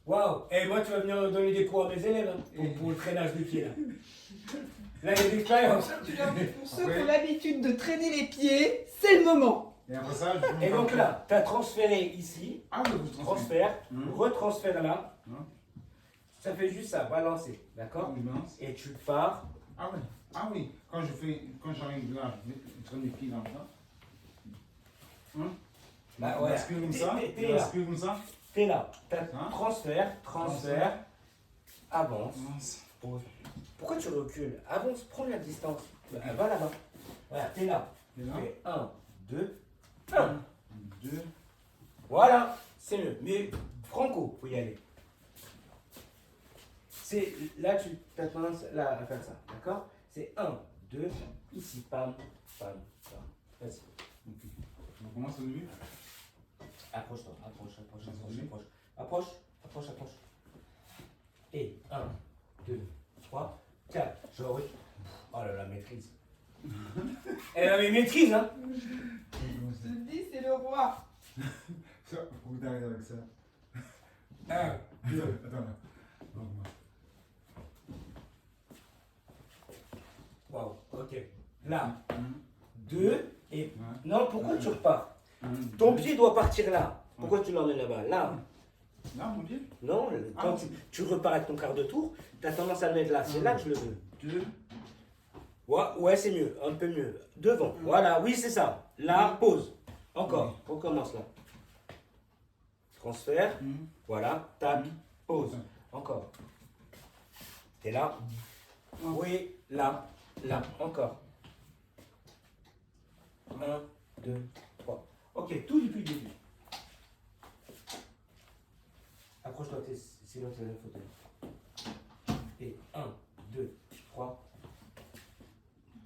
Waouh. Et moi, tu vas venir donner des cours à mes élèves hein, pour le traînage de pied là. Là, il y a de l'expérience.
Pour ceux qui ont l'habitude de traîner les pieds, c'est le moment.
Et après ça, je
Et donc là, tu as transféré ici.
Ah oui, vous
Transfert, retransfère là.
Hum.
Ça fait juste ça, balancer, d'accord? Et tu pars.
Ah oui, quand j'arrive là, je traîne les pieds là, Hein?
Bah
On
ouais.
bascule comme ça.
T'es
On
là.
bascule comme ça.
T'es là. T'as
Hein?
transfert, avance,
Avance.
pause. Pourquoi tu recules? Avance, prends la distance. Bah, va là-bas. Voilà, t'es là.
Et là.
Fais 1, 2, 1.
2.
Voilà, c'est mieux. Mais Franco, faut y aller. C'est là, tu as tendance là, à faire ça, d'accord? C'est 1, 2, ici, pam, pam, pam. Vas-y.
Ok. On commence au début.
Approche-toi, approche. Et 1, 2, 3, 4. Genre, oh là là, maîtrise. Elle avait maîtrise, hein?
Je te dis, c'est le roi.
Ça, faut que t'arrives avec ça.
1, 2.
Attends là. Donc, moi.
Waouh, ok. Là,
1,
2 et.
Ouais.
Non, pourquoi tu repars?
1,
Ton pied doit partir là. Pourquoi tu l'emmènes là-bas? Là.
Là, mon pied.
Non, quand
Ah.
tu repars avec ton quart de tour, tu as tendance à le mettre là. C'est là que je le veux.
2.
Ouais, c'est mieux, un peu mieux. Devant. Voilà, oui, c'est ça. Là, pause. Encore. Recommence là. Transfert. Voilà. Tac. Pause. Encore. T'es là. Oui, là. Là. Encore. 1, 2, 3. Ok, tout depuis le début. Approche-toi, sinon c'est le même fauteuil. Et 1, 2, 3.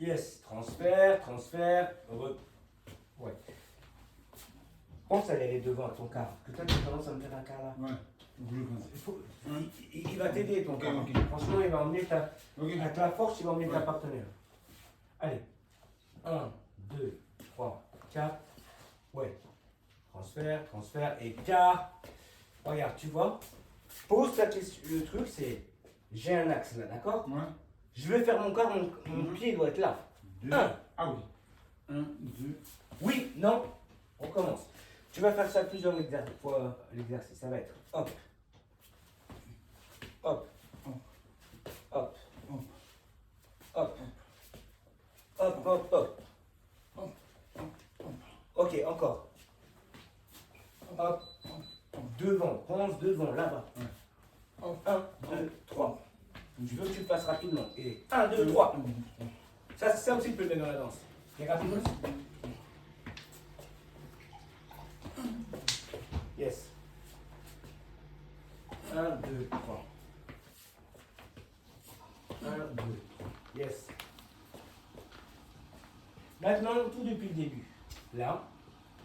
Yes, transfert. Ouais. Pense à aller devant à ton quart. Que toi, tu as tendance à me faire un quart là.
Ouais. Vous le pensez.
Il va t'aider ton quart.
Ok.
Franchement, il va emmener ta.
Ok.
Avec la force, il va emmener ta
Ouais.
partenaire. Allez. 1, 2, 3, 4. Ouais. Transfert et quart. Regarde, tu vois. Pose ta question. Le truc, c'est. J'ai un axe là, d'accord?
Ouais.
Je vais faire mon quart, mon pied doit être là.
2.
Un.
Ah oui. 1, 2.
Oui, non. On commence. Tu vas faire ça plusieurs fois l'exercice. Ça va être hop. Hop. Hop. Hop. Hop. Ok, encore. Hop. Devant. Pense devant, là-bas. 1, 2, 3. Je veux que tu le fasses rapidement. Et 1, 2, 3. Ça aussi, tu peux le mettre dans la danse. C'est rapide aussi. Yes. 1, 2, 3. 1, 2, 3. Yes. Maintenant, tout depuis le début. Là,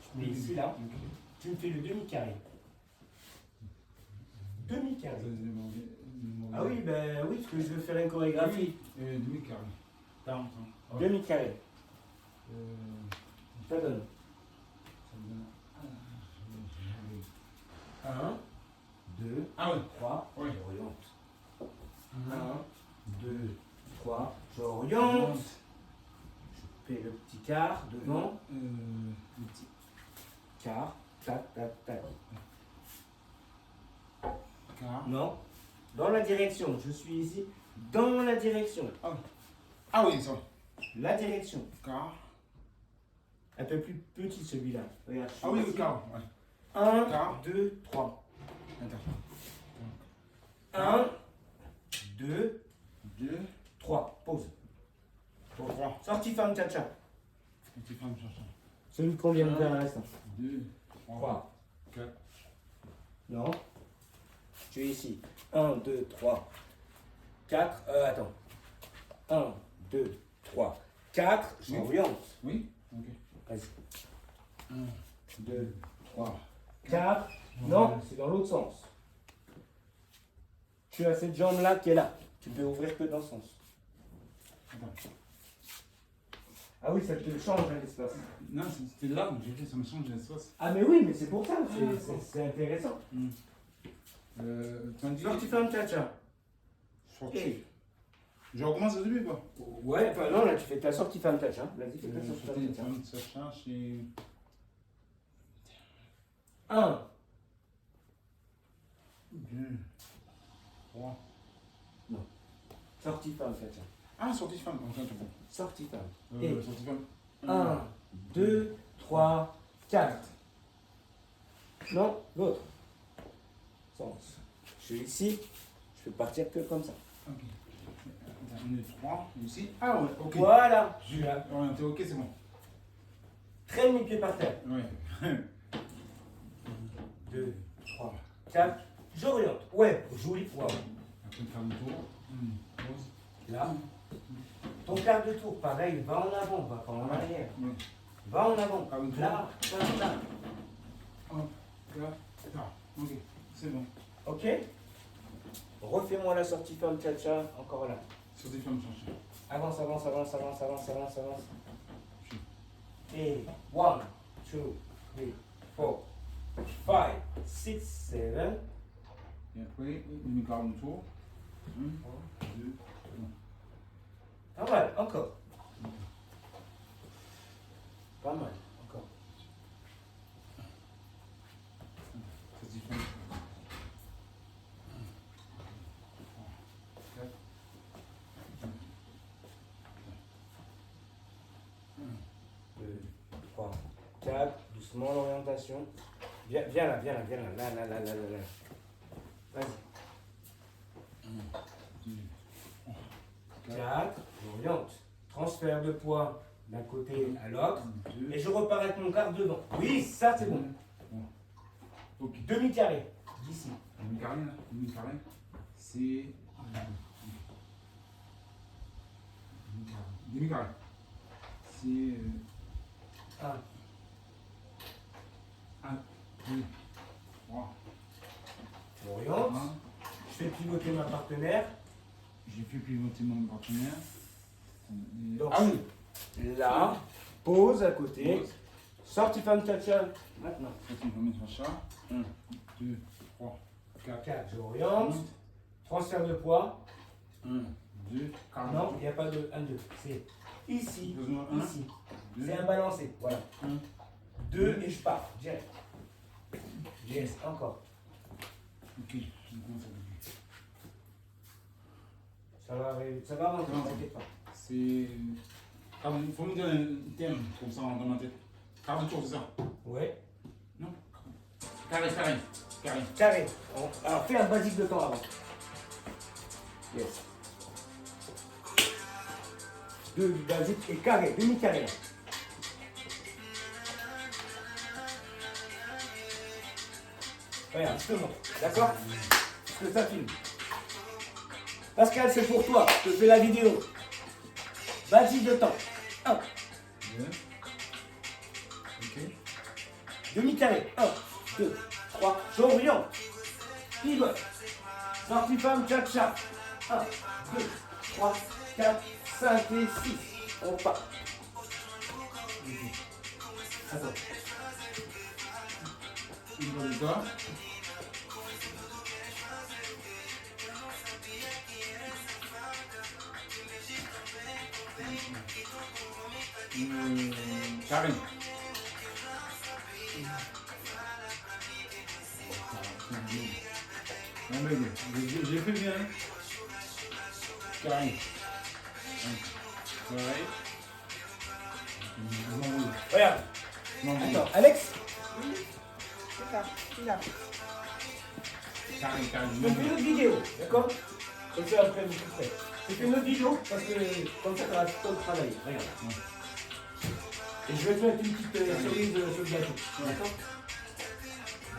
je mets ici, là. Tu me fais le demi-carré. Demi-carré. Ah oui, ben oui, parce que je veux faire une chorégraphie.
Demi-carré. Attends.
Demi-carré. Ça donne.
Ça me donne
1, 2,
Ah oui.
3,
Oui.
j'oriente. 1, 2, 3, j'oriente. Je fais le petit quart devant.
Le petit
Quart, tac, tac, tac.
quart.
Non, dans la direction. Je suis ici, dans la direction.
Ah oui, ça.
La direction.
Quart.
Un peu plus petit celui-là. Regarde.
Ah oui, le quart. Ouais.
1,
Quart.
2, 3.
Attends.
1, 2,
2,
3. Pause.
3.
Sortie femme cha-cha.
Tu fais un chercher.
Celui qu'on vient de faire à l'instant.
2, 3,
3.
4.
Non. Tu es ici. 1, 2, 3, 4. Attends. 1, 2, 3, 4. J'oriente.
Oui. Ok.
Vas-y.
1,
2, 3, 4. Non, c'est dans l'autre sens. Tu as cette jambe-là qui est là. Tu peux ouvrir que dans ce sens.
Attends.
Ah oui, ça te change hein, l'espace.
Non, c'était là où j'ai fait, ça me change l'espace.
Ah mais oui, mais c'est pour ça, c'est intéressant.
Tandis
Sortie femme cha-cha.
sorti.
Et
Je recommence au début, quoi.
ouais, enfin non, là tu fais ta sortie femme cha-cha. Vas-y, fais ta sortie
Sorti,
femme cha-cha.
ça change et.
1,
2, 3.
sortie femme cha-cha.
Ah, sortie femme. Attends,
Sortie femme. Et
sortie femme.
1, 2, 3, 4. Non, l'autre. Sens. Je suis ici, je peux partir que comme ça.
Ok. On est 3 ici. Ah ouais, ok.
Voilà, je suis là.
Orienté, ok, c'est bon.
Traîne mes pieds par terre.
Ouais.
2, 3, 4. J'oriente. Ouais, joli. Wow.
Après, faire le tour. Pause.
Là. Ton quart de tour, pareil, va en avant, va pas en arrière.
Ouais.
Va en avant.
Quart de tour.
Là, là.
Hop, là, là. Ok, c'est bon.
Ok. Refais-moi la sortie femme cha-cha, encore là.
Sur des femmes chercher.
Avance, avance, avance, avance, avance, avance, avance. Et 1, 2, 3, 4, 5, 6, 7.
Et après, demi-quart de tour. 1, 2, 3.
Pas mal, encore. Pas mal, encore.
C'est différent.
2, 3, 4. Doucement l'orientation. Viens là, viens là, viens là. Là, là, là, là, là, là. Vas-y. 4. J'oriente. Transfert de poids d'un côté à l'autre. Et je repars avec mon quart devant. Oui, ça c'est bon.
Ok.
Demi-carré. D'ici.
Demi-carré, là. Demi-carré. C'est. Demi-carré. C'est.
1,
1, 2, 3.
j'oriente. Je fais pivoter ma partenaire.
J'ai fait pivoter mon partenaire.
Donc,
Ah oui.
Là, pause à côté.
Pause.
Sortie femme cha-cha. Maintenant.
Ok, on va mettre ça. 1, 2, 3, 4.
4, j'oriente. Transfert de poids.
1, 2, 4.
Non, il n'y a pas de 1, 2. C'est ici,
Besoin un,
ici.
2,
C'est un balancé. Voilà.
1.
2 et je pars. Direct. Yes, encore.
Ok, je commence à bouger.
Ça va arriver. Ça va rentrer,
Non.
t'inquiète pas.
C'est. Ah, il faut me dire un thème comme ça dans ma tête. Quart de tour, c'est ça?
Ouais.
Non? Carré, carré. Carré.
Carré. Alors fais un basique de temps avant. Yes. 2 basique et carré, demi-carré. Là. Regarde, je te montre. D'accord? Parce que ça filme. Pascal, c'est pour toi. Je te fais la vidéo. Basique de temps. 1.
2. Ok.
Demi-carré. 1, 2, 3. J'oriente. Pivote. Sortie femme, cha-cha. 1, 2, 3, 4, 5 et 6. On part. Attends.
Une fois de ça. Carré. Non, mais j'ai fait bien. Carré. Carré.
Regarde.
Non,
Attends, Alex,
Oui, c'est ça, il a.
carré, carré.
je fais une autre vidéo, d'accord? Comme ça, après, vous couperez. Je fais une autre vidéo parce que comme ça, ça va tout le travail. Regarde. Et je vais te mettre une petite cerise sur le gâteau. D'accord?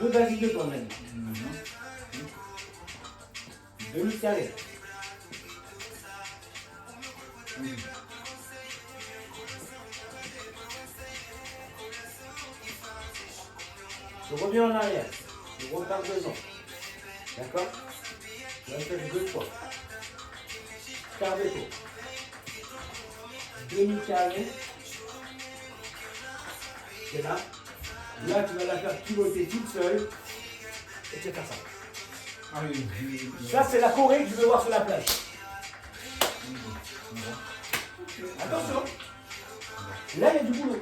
2 basiques de ton ami. Demi-carré. Je reviens en arrière. Je repars devant. D'accord? Je vais faire 2 fois. Quart de tour. Demi-carré. C'est là. Là, tu vas la faire pivoter toute seule. Et tu vas faire ça.
Ah oui.
Ça, c'est la Corée que je veux voir sur la plage. Attention. Là, il y a du boulot.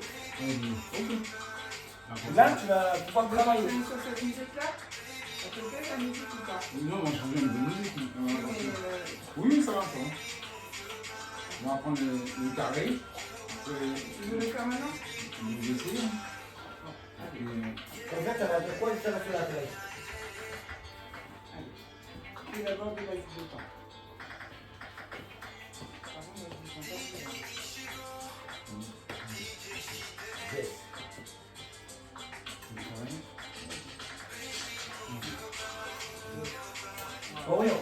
Là, tu vas pouvoir travailler.
Sur cette musique-là, ça te plaît la musique ou pas?
Non, moi je reviens de musique. Oui, ça va. Ça va. On va prendre le carré. Après,
Tu veux le faire maintenant?
on va essayer.
Comme ça, ça va faire quoi? Ça va faire la plage.
Et d'abord de base de temps. Par contre, moi, je ne sens pas bien.
Yes. Orion.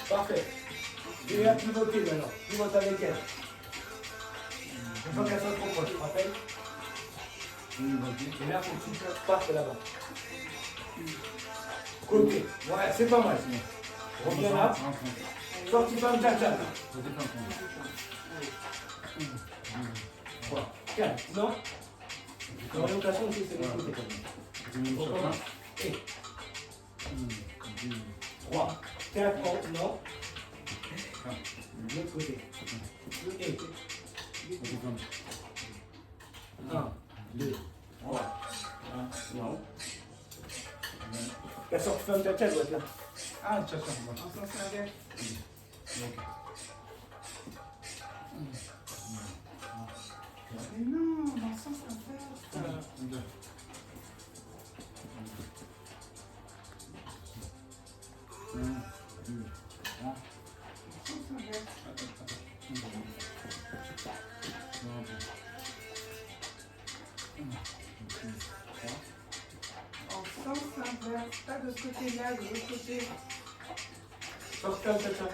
Parfait. Et à pivoter maintenant. Pivote avec elle. Il faut qu'elle soit trop proche, tu te rappelles? Et là, faut que tu partes là-bas. Côté. Ouais, c'est pas mal. Reviens là. Sorti femme tcha-tcha. 3, 4, non? L'orientation aussi, c'est le côté. Et 3, 4, non? De l'autre côté. Et 1, 2, 3, non? La sortie femme tcha-tcha doit être là.
Ah, tiens,
En sens inverse. Mais non, dans le sens inverse. Sens inverse. En sens inverse. Pas de ce côté-là, de l'autre côté.
Sortie femme tcha-tcha.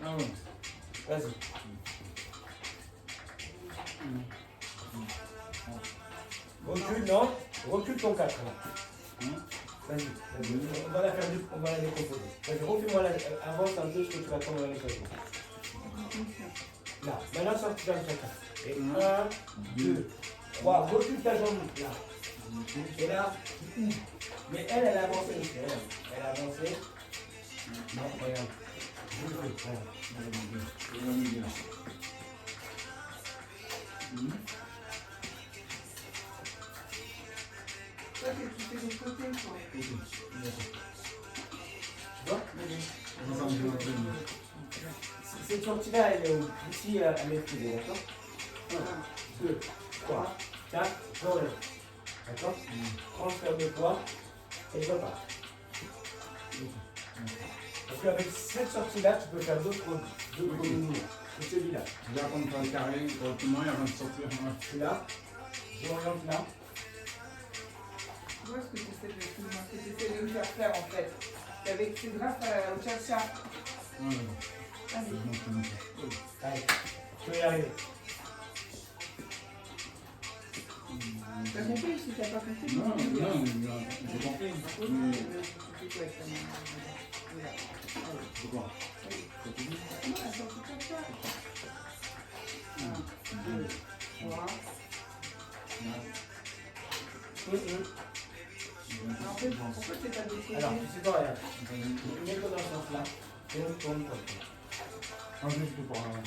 Ah ouais.
Vas-y. Recule, non? Recule ton 4 là. Vas-y, on va la faire on va la décomposer. Vas-y, refais-moi avance un peu ce que tu vas prendre avec toi. Là, maintenant sorti dans le caca. Et 1, 2, 3, recule ta jambe là. Et là, tu ouvres. Mais elle a avancé aussi, regarde. Elle a avancé. Non, regarde.
Toi, tu fais de côté, quoi.
Tu vois? Cette sortie-là, elle est ici à maîtriser, d'accord? 1, 2, 3, 4, j'enlève. D'accord? Transfert de poids et je repars. Parce qu'avec cette sortie-là, tu peux faire d'autres mouvements. C'est celui-là.
Je vais apprendre à faire le carré correctement et avant de sortir.
Celui-là, j'oriente là.
Tu vois ce que tu essaies de me faire faire en fait. C'est grâce au cha-cha. Allez.
Allez, je vais y arriver.
T'as compris ou si t'as pas compris?
Non, j'ai compris. Pourquoi?
En fait, pourquoi c'est pas décidé?
Alors, tu sais quoi, regarde. Mets-toi dans ce sens-là. Et on tourne comme ça.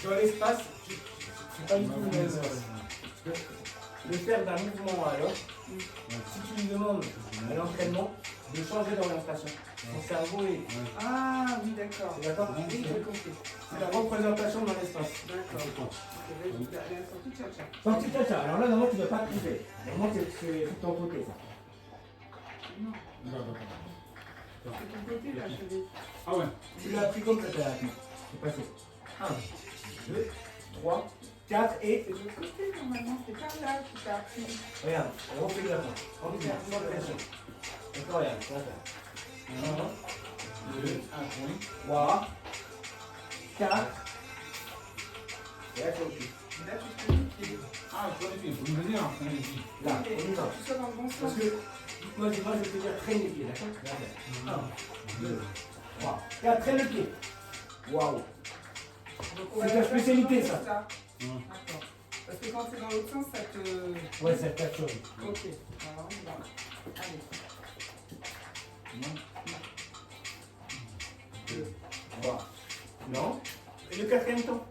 Dans l'espace, c'est pas du tout le même. De faire d'un mouvement à l'autre, si tu lui demandes à l'entraînement de changer d'orientation, son cerveau est.
Ah oui, d'accord.
C'est d'accord?
Oui, j'ai compris.
C'est la représentation dans l'espace.
D'accord. La sortie de cha-cha.
Sortie de ça. Alors là, normalement, tu ne dois pas te couper. Normalement, c'est de ton côté, ça.
Non, c'est ton côté là, je vais.
Ah ouais.
Tu l'as pris comme ça, c'est passé. 1, 2, 3, 4 et.
C'est de l'autre côté normalement, c'est par là que tu as appris.
Regarde, on refait la main. Tranquille, sans pression. D'accord, regarde, ça va faire. 1, 2, 3, 4. Et là, tu recules.
Là, tu fais le pied.
Ah, je vois les pieds. Vous me dire,
Là,
Et
on y va.
tu sois dans le bon
Parce
sens.
que, moi, je vais te dire traîne les pieds, d'accord? 1, 2, 3, 4, traîne le pied. Waouh!
Donc, on va
C'est ta
faire
spécialité,
comme
ça.
D'accord. Parce que quand c'est dans l'autre sens, ça te.
Ouais, c'est quelque chose.
Ok. Alors, on y va. Allez.
2, 3. Non? Et le quatrième temps?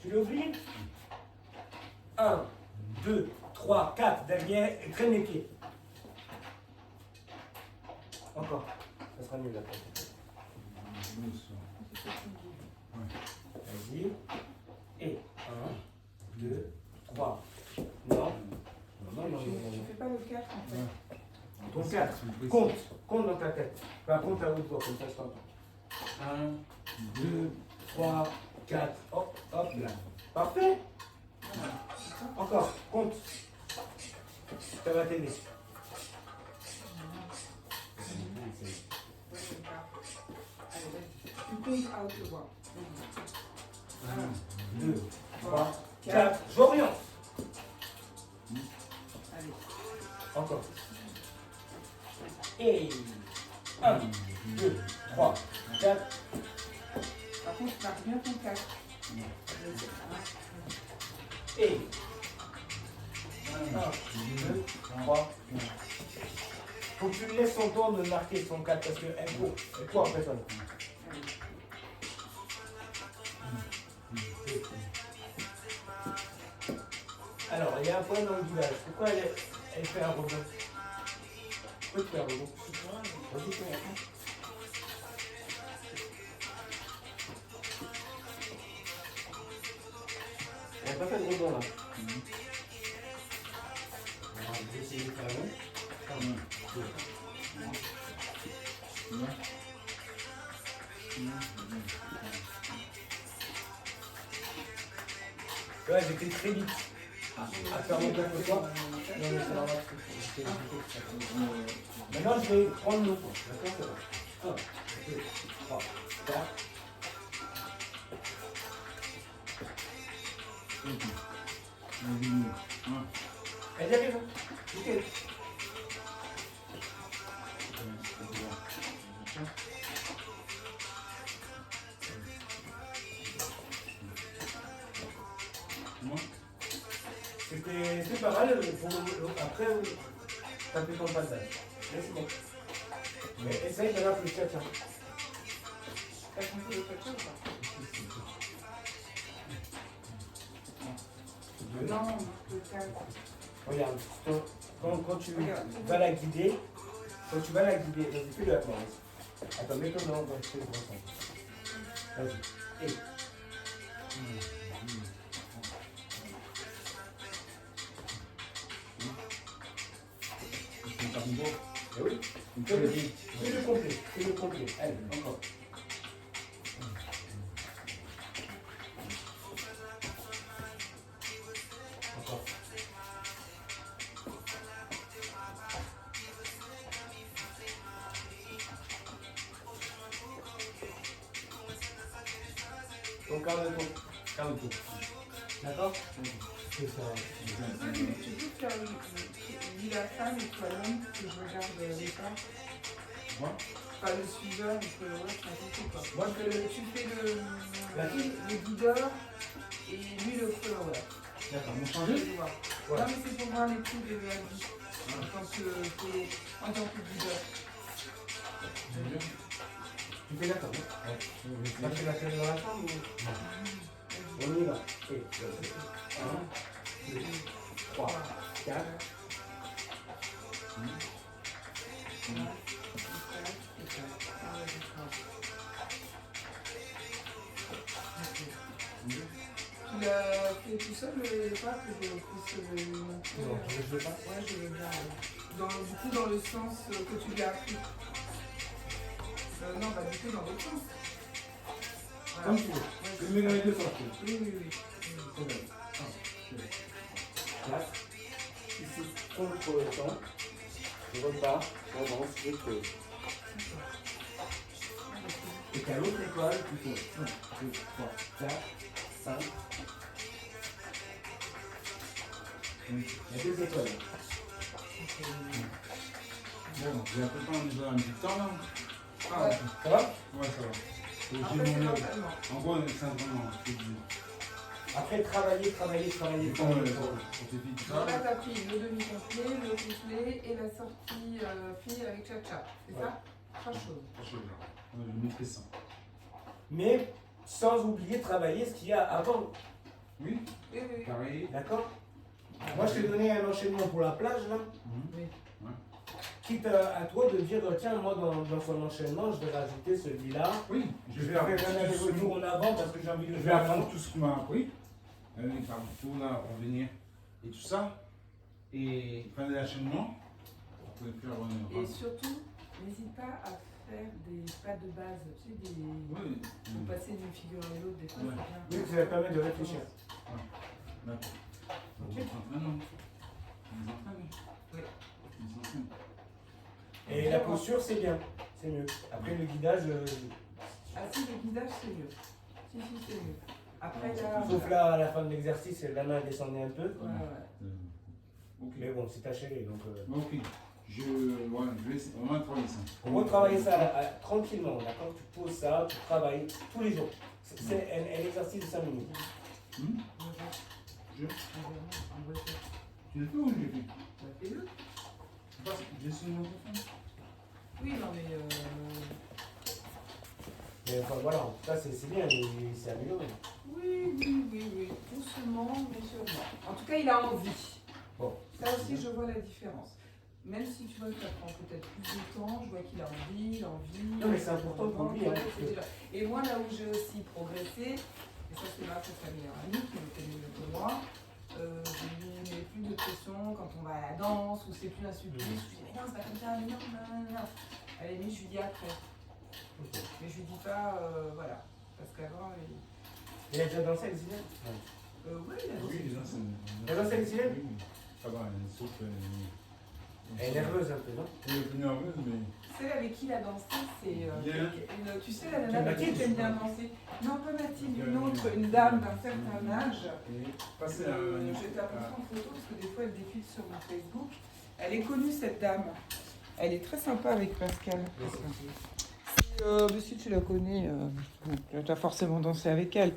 Tu l'as oublié? 1, 2, 3, 4, derrière, et traîne les pieds. Encore. Ça sera mieux là. Vas-y. Et 1, 2, 3. Non. Non, non, non, non, non.
4 en fait.
Ton 4. Compte dans ta tête. Enfin, compte à haute voix, comme ça je t'entends. 1, 2, 3, 4. Hop, hop, là. Parfait. Encore, compte. Ça va t'aider.
Allez, vas-y. Tu comptes à haute voix.
1, 2, 3, 4. J'oriente.
Allez.
Encore. Et 1, 2, 3, 4.
Par contre, tu marques bien ton 4.
Et 1, 2, 3. Faut que tu lui laisses son temps de marquer son 4 parce qu'elle court. Elle court après toi. Alors, il y a un point dans le village. Pourquoi elle fait un rebond? Pourquoi tu fais un rebond? Vas-y, fais un. Elle n'a pas fait de rebond là. On va essayer de faire un. Ouais, j'étais très vite. À faire mon plein de fois. Non, mais c'est normal. Maintenant, je vais prendre le temps. D'accord, c'est bon. 1, 2, 3, 4. Elle arrive. Ok. C'est pas mal. Après, ça fait ton passage. Mais c'est bon. Mais essaye de faire le tcha-tcha.
T'as compris le tcha-tcha ou pas? Non, le 4.
Regarde, quand tu vas la guider, vas-y, fais-le avec moi. Attends, mets-toi dans le fais le ressent. Vas-y. Et. Eh oui. Fais-le complet. Fais-le complet. Allez, encore. Encore. Donc, calme-toi. D'accord? C'est ça.
Tu peux faire lui la femme et toi l'homme, que je regarde les pas.
Quoi?
Pas le suiveur, et que ouais, c'est un peu quoi.
Moi, je fais le.
Tu fais
La fille.
le guideur et lui le follower.
D'accord.
On
Je
change?
vais voir.
Voilà.
Non mais c'est pour voir les coups de la vie en tant que guideur.
Tu fais d'accord, hein? Ouais. Moi, tu la fais dans la chambre ou... On y va. Et 1, 2, 3, 4.
Tu l'as fait tout seul le pas que je puisse le montrer?
Non, je veux pas.
Ouais, je veux bien. Du coup, dans le sens que tu lui as appris. Non, pas du tout dans l'autre sens. Voilà.
Comme tu veux. Je le mets dans les deux sens.
Oui, oui, oui.
C'est bon. 1, 2, 4. Ici, contre le temps. Je repars, j'avance, je pose. Et qu'à l'autre étoile, tu fais 1, 2, 3, 4, 5. Il y a deux étoiles.
Bon, j'ai un peu de temps, déjà un petit temps là.
Ah,
Ça va?
Ouais, ça va.
en
J'ai
fait, c'est
mon œuvre.
l'entraînement.
En gros, c'est un entraînement.
Après, travailler.
Donc là, tu as pris le demi-complet, le complet et la sortie fille avec Cha-Cha. C'est ça? 3 choses.
Je maîtrise ça.
Mais sans oublier de travailler ce qu'il y a avant.
Oui,
Oui, oui.
carré.
D'accord? Moi, je t'ai donné un enchaînement pour la plage, là.
Oui.
Quitte à toi de dire, tiens, moi, dans son enchaînement, je vais rajouter celui-là.
Oui,
Je vais faire un aller-retour en avant parce que j'ai envie de
Je
le
vais
faire.
apprendre tout ce qu'on m'a appris. Tout là, revenir et tout ça. et faire des enchaînements. Vous pouvez faire
Et surtout, n'hésite pas à faire des pas de base, tu sais,
oui.
pour passer d'une figure à l'autre, des fois
Ouais.
c'est bien.
Oui, ça va permettre de réfléchir.
D'accord.
Ok.
Ils s'entraînent.
Oui.
Ils s'entraînent.
Et la posture, c'est bien, c'est mieux. Après, le guidage,
Ah si, le guidage c'est mieux. Si, c'est mieux. Après là.
sauf là, à la fin de l'exercice, la main descendait un peu.
Ouais.
Ok.
Mais bon, c'est taché, donc...
Ok. Je vais vraiment travailler ça.
On va travailler ça tranquillement, d'accord? Tu poses ça, tu travailles tous les jours. C'est un exercice de 5 minutes.
Tu le fais ou je le fais?
Fais-le.
J'ai sur mon téléphone.
Oui, non mais.
Mais enfin voilà, en tout cas, c'est bien, c'est amélioré.
Oui. Doucement, mais sûrement. En tout cas, il a envie.
Bon.
Ça aussi, je vois la différence. Même si tu vois que ça prend peut-être plus de temps, je vois qu'il a envie,
Non, mais c'est important pour lui, hein.
Et moi, là où j'ai aussi progressé, et ça c'est grâce à sa meilleure amie qui me connaît mieux que moi, je lui mets plus de pression quand on va à la danse ou c'est plus un supplice. Je lui dis mais non, c'est pas comme ça, mais non. À la limite, je lui dis après.
Okay.
Mais je lui dis pas, voilà. Parce qu'avant,
Il a déjà dansé avec Zineb?
oui, il a
Oui,
dansé.
déjà, c'est.
Elle danse avec Zineb?
Oui, ça va, sauf.
Elle est nerveuse un peu, non?
Elle est plus nerveuse, mais.
Celle avec qui il a dansé, c'est.
Bien.
Tu sais, la nana avec qui
Mathilde,
il aime bien danser. Non, pas Mathilde, une autre, une dame d'un certain âge.
Passer à.
Je vais te la montrer en photo parce que des fois elle défile sur mon Facebook. Elle est connue cette dame. Elle est très sympa avec Pascal. Mais si tu la connais, tu as forcément dansé avec elle.